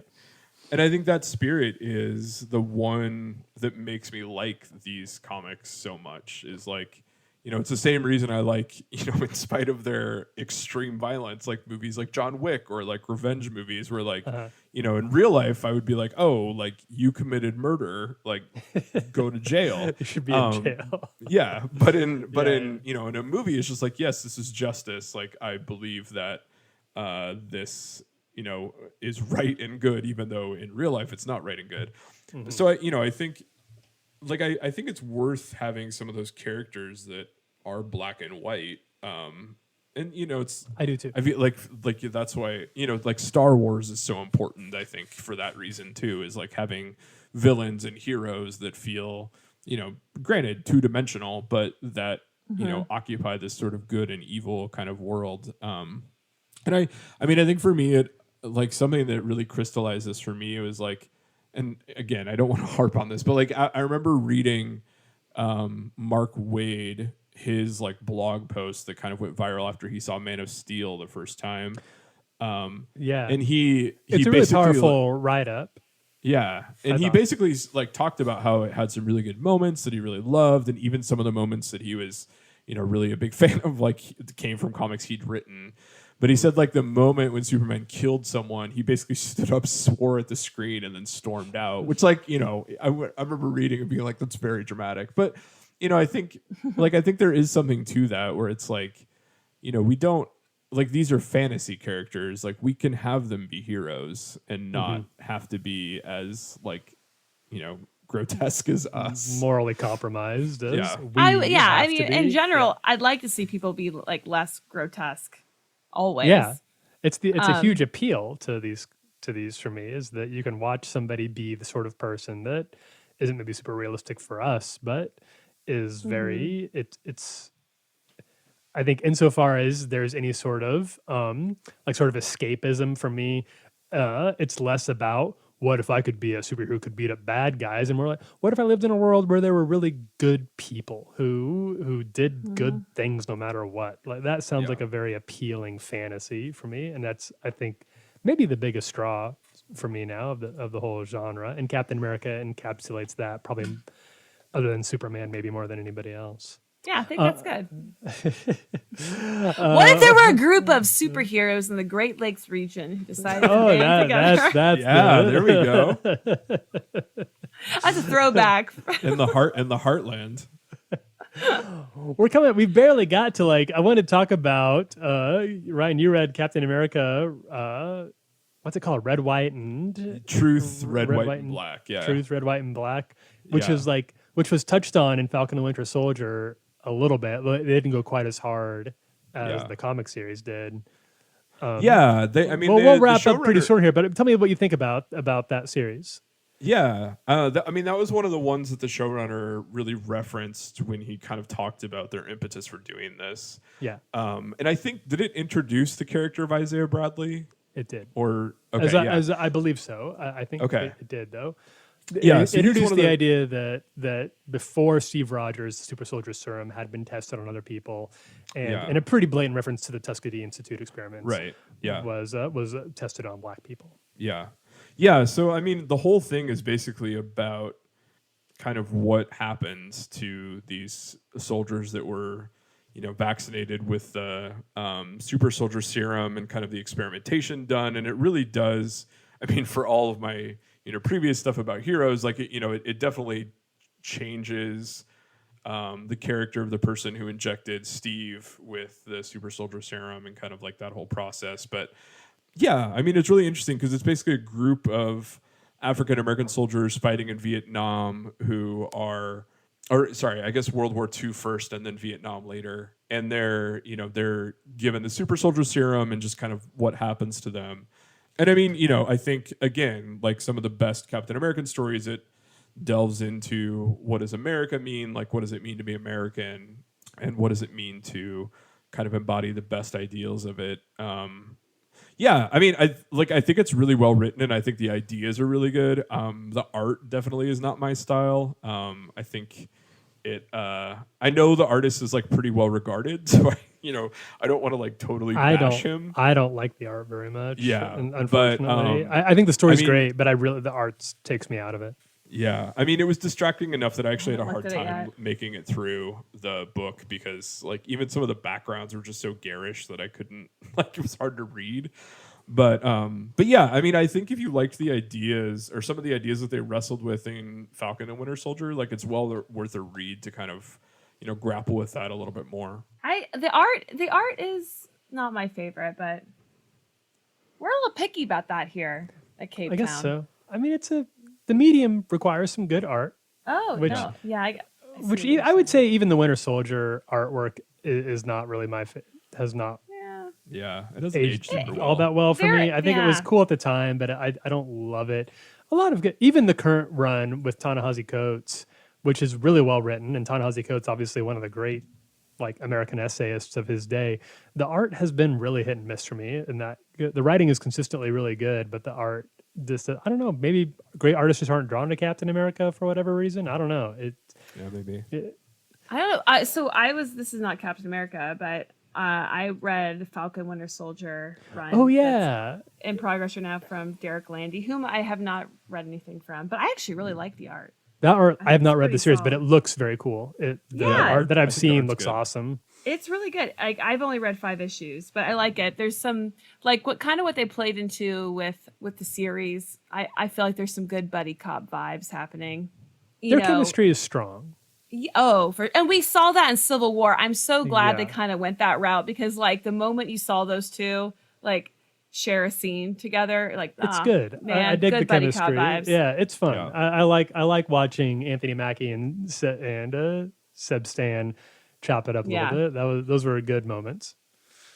And I think that spirit is the one that makes me like these comics so much. Is like, it's the same reason I like, in spite of their extreme violence, like movies like John Wick or like revenge movies where like, in real life, I would be like, oh, like you committed murder, like go to jail. You should be in jail. Yeah. But in in a movie, it's just like, yes, this is justice. Like I believe that this is right and good, even though in real life it's not right and good. So I think like I think it's worth having some of those characters that are black and white. And it's I do too. I feel like that's why like Star Wars is so important. I think for that reason too, is like having villains and heroes that feel granted two-dimensional, but that occupy this sort of good and evil kind of world. And I think for me it like something that really crystallized this for me, it was like, and again, I don't want to harp on this, but like I remember reading Mark Waid, his like blog post that kind of went viral after he saw Man of Steel the first time. And it's a really powerful write up. Yeah, and he basically like talked about how it had some really good moments that he really loved, and even some of the moments that he was really a big fan of, like came from comics he'd written. But he said like the moment when Superman killed someone, he basically stood up, swore at the screen, and then stormed out. Which, like, I remember reading and being like, that's very dramatic. But, I think there is something to that where it's like, we don't, like, these are fantasy characters. Like, we can have them be heroes and not have to be as, like, grotesque as us. Morally compromised as I mean, in general, I'd like to see people be, like, less grotesque. Always. Yeah. It's a huge appeal to these for me, is that you can watch somebody be the sort of person that isn't maybe super realistic for us, but is very it's I think insofar as there's any sort of like sort of escapism for me, it's less about what if I could be a superhero who could beat up bad guys, and more like, what if I lived in a world where there were really good people who did good things no matter what? Like that sounds like a very appealing fantasy for me, and that's, I think, maybe the biggest straw for me now of the whole genre. And Captain America encapsulates that probably, other than Superman, maybe more than anybody else. Yeah, I think that's good. What if there were a group of superheroes in the Great Lakes region who decided to band together? There we go. That's a throwback. in the heartland. We barely got to, like, I want to talk about Ryan, you read Captain America, what's it called? Red, White, and Truth, Red, White, and Black. Yeah. Truth, Red, White, and Black, which was touched on in Falcon the Winter Soldier a little bit. They didn't go quite as hard as the comic series did. We'll wrap up pretty short here, but tell me what you think about that series. Yeah, that was one of the ones that the showrunner really referenced when he kind of talked about their impetus for doing this. Yeah. And I think, did it introduce the character of Isaiah Bradley? It did. Or as I believe so. I think it did, though. Yeah, it introduced the idea that before Steve Rogers, the super soldier serum had been tested on other people, and a pretty blatant reference to the Tuskegee Institute experiments. Right. Yeah. Was tested on black people. Yeah. Yeah. So I mean, the whole thing is basically about kind of what happens to these soldiers that were, vaccinated with the super soldier serum and kind of the experimentation done, and it really does. I mean, for all of my previous stuff about heroes, like it definitely changes the character of the person who injected Steve with the super soldier serum and kind of like that whole process. But yeah, I mean, it's really interesting because it's basically a group of African American soldiers fighting in Vietnam who are, I guess World War II first and then Vietnam later, and they're given the super soldier serum and just kind of what happens to them. And I mean, you know, I think again, like some of the best Captain American stories, it delves into what does America mean, like what does it mean to be American, and what does it mean to kind of embody the best ideals of it. Yeah, I mean, I think it's really well written, and I think the ideas are really good. The art definitely is not my style. I think it. I know the artist is like pretty well regarded, so I don't want to like totally bash him. I don't like the art very much. Yeah, unfortunately, but, I think the story's great, but the art takes me out of it. Yeah, I mean, it was distracting enough that I actually had a hard looked at it time yet. making it through the book because, like, even some of the backgrounds were just so garish that I couldn't, like, it was hard to read. But yeah, I mean, I think if you liked the ideas or some of the ideas that they wrestled with in Falcon and Winter Soldier, like, it's well worth a read to kind of, grapple with that a little bit more. The art is not my favorite, but we're a little picky about that here at Cape Town. I guess so. I mean, the medium requires some good art. Oh, which, no. Yeah. I would say even the Winter Soldier artwork is not really has not Yeah, it doesn't age super well. all that well for me. I think it was cool at the time, but I don't love it. A lot of good, even the current run with Ta-Nehisi Coates, which is really well written, and Ta-Nehisi Coates obviously one of the great like American essayists of his day. The art has been really hit and miss for me, and that the writing is consistently really good, but the art just I don't know. Maybe great artists just aren't drawn to Captain America for whatever reason. I don't know. Yeah, maybe. I don't know. This is not Captain America, but I read Falcon Winter Soldier run. Oh yeah, in progress right now from Derek Landy, whom I have not read anything from, but I actually really like the art. That art I have not read the series, solid. but it looks very cool. The art that I've seen looks awesome. It's really good. I've only read 5 issues, but I like it. There's some like what they played into with the series. I feel like there's some good buddy cop vibes happening. Their chemistry is strong. And we saw that in Civil War. I'm so glad they kind of went that route because like the moment you saw those two like share a scene together, like it's good. Man, I dig good the buddy chemistry. cop vibes. Yeah, it's fun. Yeah. I like watching Anthony Mackie and Seb Stan chop it up a little bit. Those were good moments.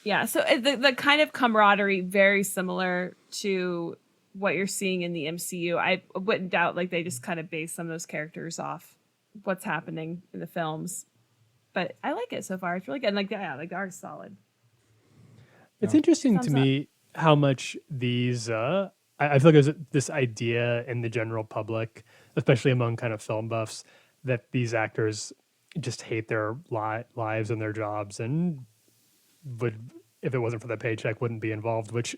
Yeah, so the kind of camaraderie very similar to what you're seeing in the MCU. I wouldn't doubt like they just kind of base some of those characters off what's happening in the films. But I like it so far. It's really good. And like the art's solid. It's interesting to me how much these I feel like there's this idea in the general public, especially among kind of film buffs, that these actors just hate their lives and their jobs and would, if it wasn't for the paycheck, wouldn't be involved, which,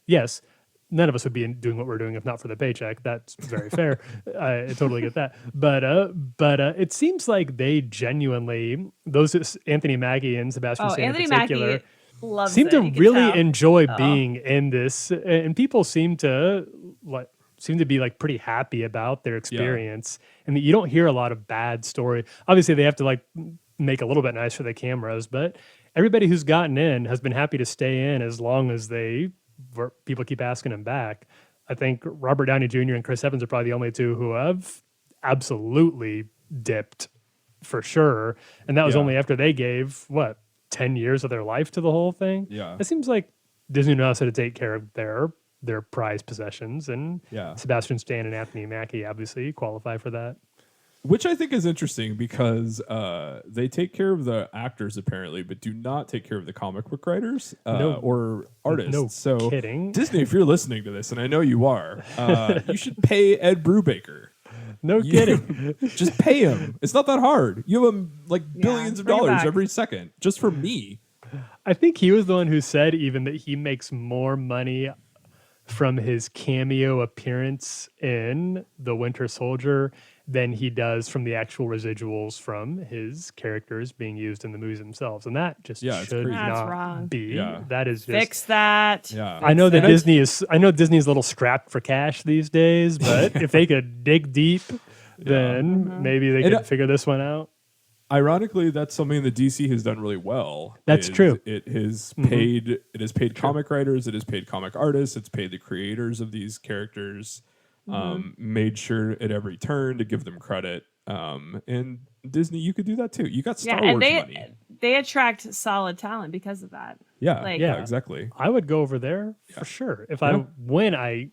yes, none of us would be doing what we're doing if not for the paycheck. That's very fair. I totally get that. But it seems like they genuinely, those Anthony Mackie and Sebastian Stan in particular, Mackie loves seem to really enjoy Oh. being in this, and people seem to be like pretty happy about their experience. And you don't hear a lot of bad story. Obviously, they have to like make a little bit nice for the cameras, but everybody who's gotten in has been happy to stay in as long as people keep asking them back. I think Robert Downey Jr. and Chris Evans are probably the only two who have absolutely dipped for sure. And that was only after they gave 10 years of their life to the whole thing. Yeah. It seems like Disney knows how to take care of their prized possessions, and Sebastian Stan and Anthony Mackie obviously qualify for that. Which I think is interesting because they take care of the actors apparently, but do not take care of the comic book writers or artists. No kidding. Disney, if you're listening to this, and I know you are, you should pay Ed Brubaker. No kidding. Just pay him. It's not that hard. You have him like billions of dollars every second just for me. I think he was the one who said even that he makes more money from his cameo appearance in The Winter Soldier than he does from the actual residuals from his characters being used in the movies themselves. And that just should not be. Yeah. That is just... Fix that. Yeah. I know that Disney's a little strapped for cash these days, but if they could dig deep, then maybe they could figure this one out. Ironically, that's something that DC has done really well. That's true. It has paid. It has paid comic writers. It has paid comic artists. It's paid the creators of these characters. made sure at every turn to give them credit. And Disney, you could do that too. You got Star Wars money. They attract solid talent because of that. Yeah, Like- yeah, exactly. I would go over there for sure. If when I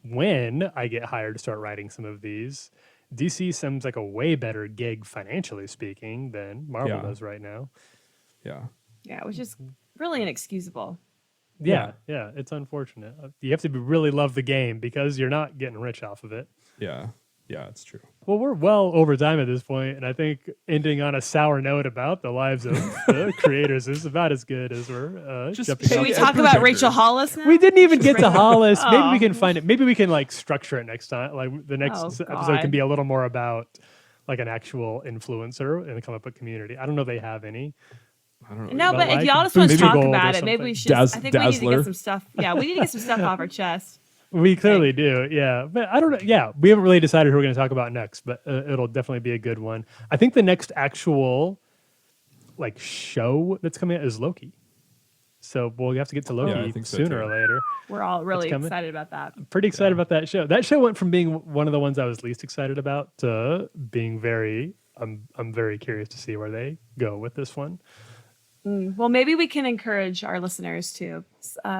get hired to start writing some of these, DC seems like a way better gig financially speaking than Marvel does right now. Yeah. Yeah, which is really inexcusable. Yeah, it's unfortunate. You have to really love the game because you're not getting rich off of it. Yeah. Yeah, it's true. Well, we're well over time at this point, and I think ending on a sour note about the lives of the creators is about as good as we're jumping Should off. we talk about Rachel Hollis now? We didn't even get to Hollis. Oh. Maybe we can find it. Maybe we can like structure it next time. Like the next episode God. can be a little more about like an actual influencer in the comic book community. I don't know if they have any. I don't know. No, but like if y'all just want to Booster talk Gold or about it, maybe we should. I think we need to Dazzler. get some stuff. Yeah, we need to get some stuff off our chest. We clearly do, yeah. But I don't know. Yeah, we haven't really decided who we're going to talk about next, but it'll definitely be a good one. I think the next actual like show that's coming out is Loki. So we'll have to get to Loki I think so, sooner too. or later. We're all really coming. excited about that. Pretty excited about that show. That show went from being one of the ones I was least excited about to being very. I'm very curious to see where they go with this one. Well, maybe we can encourage our listeners to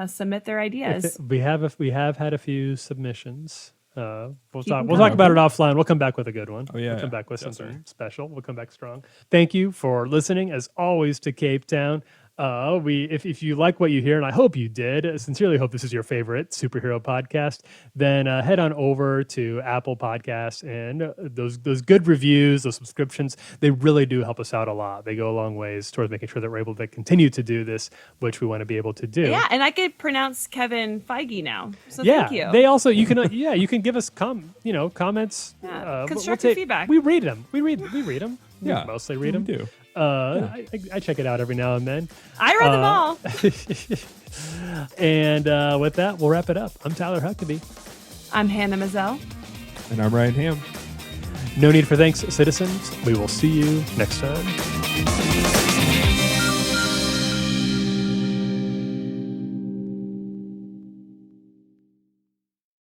submit their ideas. We have had a few submissions. We'll Keep talk them about it offline. We'll come back with a good one. Oh, yeah, We'll come yeah. back with Yes, something sir. special. We'll come back strong. Thank you for listening, as always, to Cape Town. If you like what you hear, and I hope you did, I sincerely hope this is your favorite superhero podcast, then head on over to Apple Podcasts, and those good reviews, those subscriptions, they really do help us out a lot. They go a long ways towards making sure that we're able to continue to do this, which we want to be able to do. Yeah, and I could pronounce Kevin Feige now. So Yeah, thank you. they also you can you can give us comments, Constructive feedback. We read them. We read them. Yeah, We mostly read them. We do. I check it out every now and then. I read them all. And with that, we'll wrap it up. I'm Tyler Huckabee. I'm Hannah Mezzell. And I'm Ryan Hamm. No need for thanks, citizens. We will see you next time.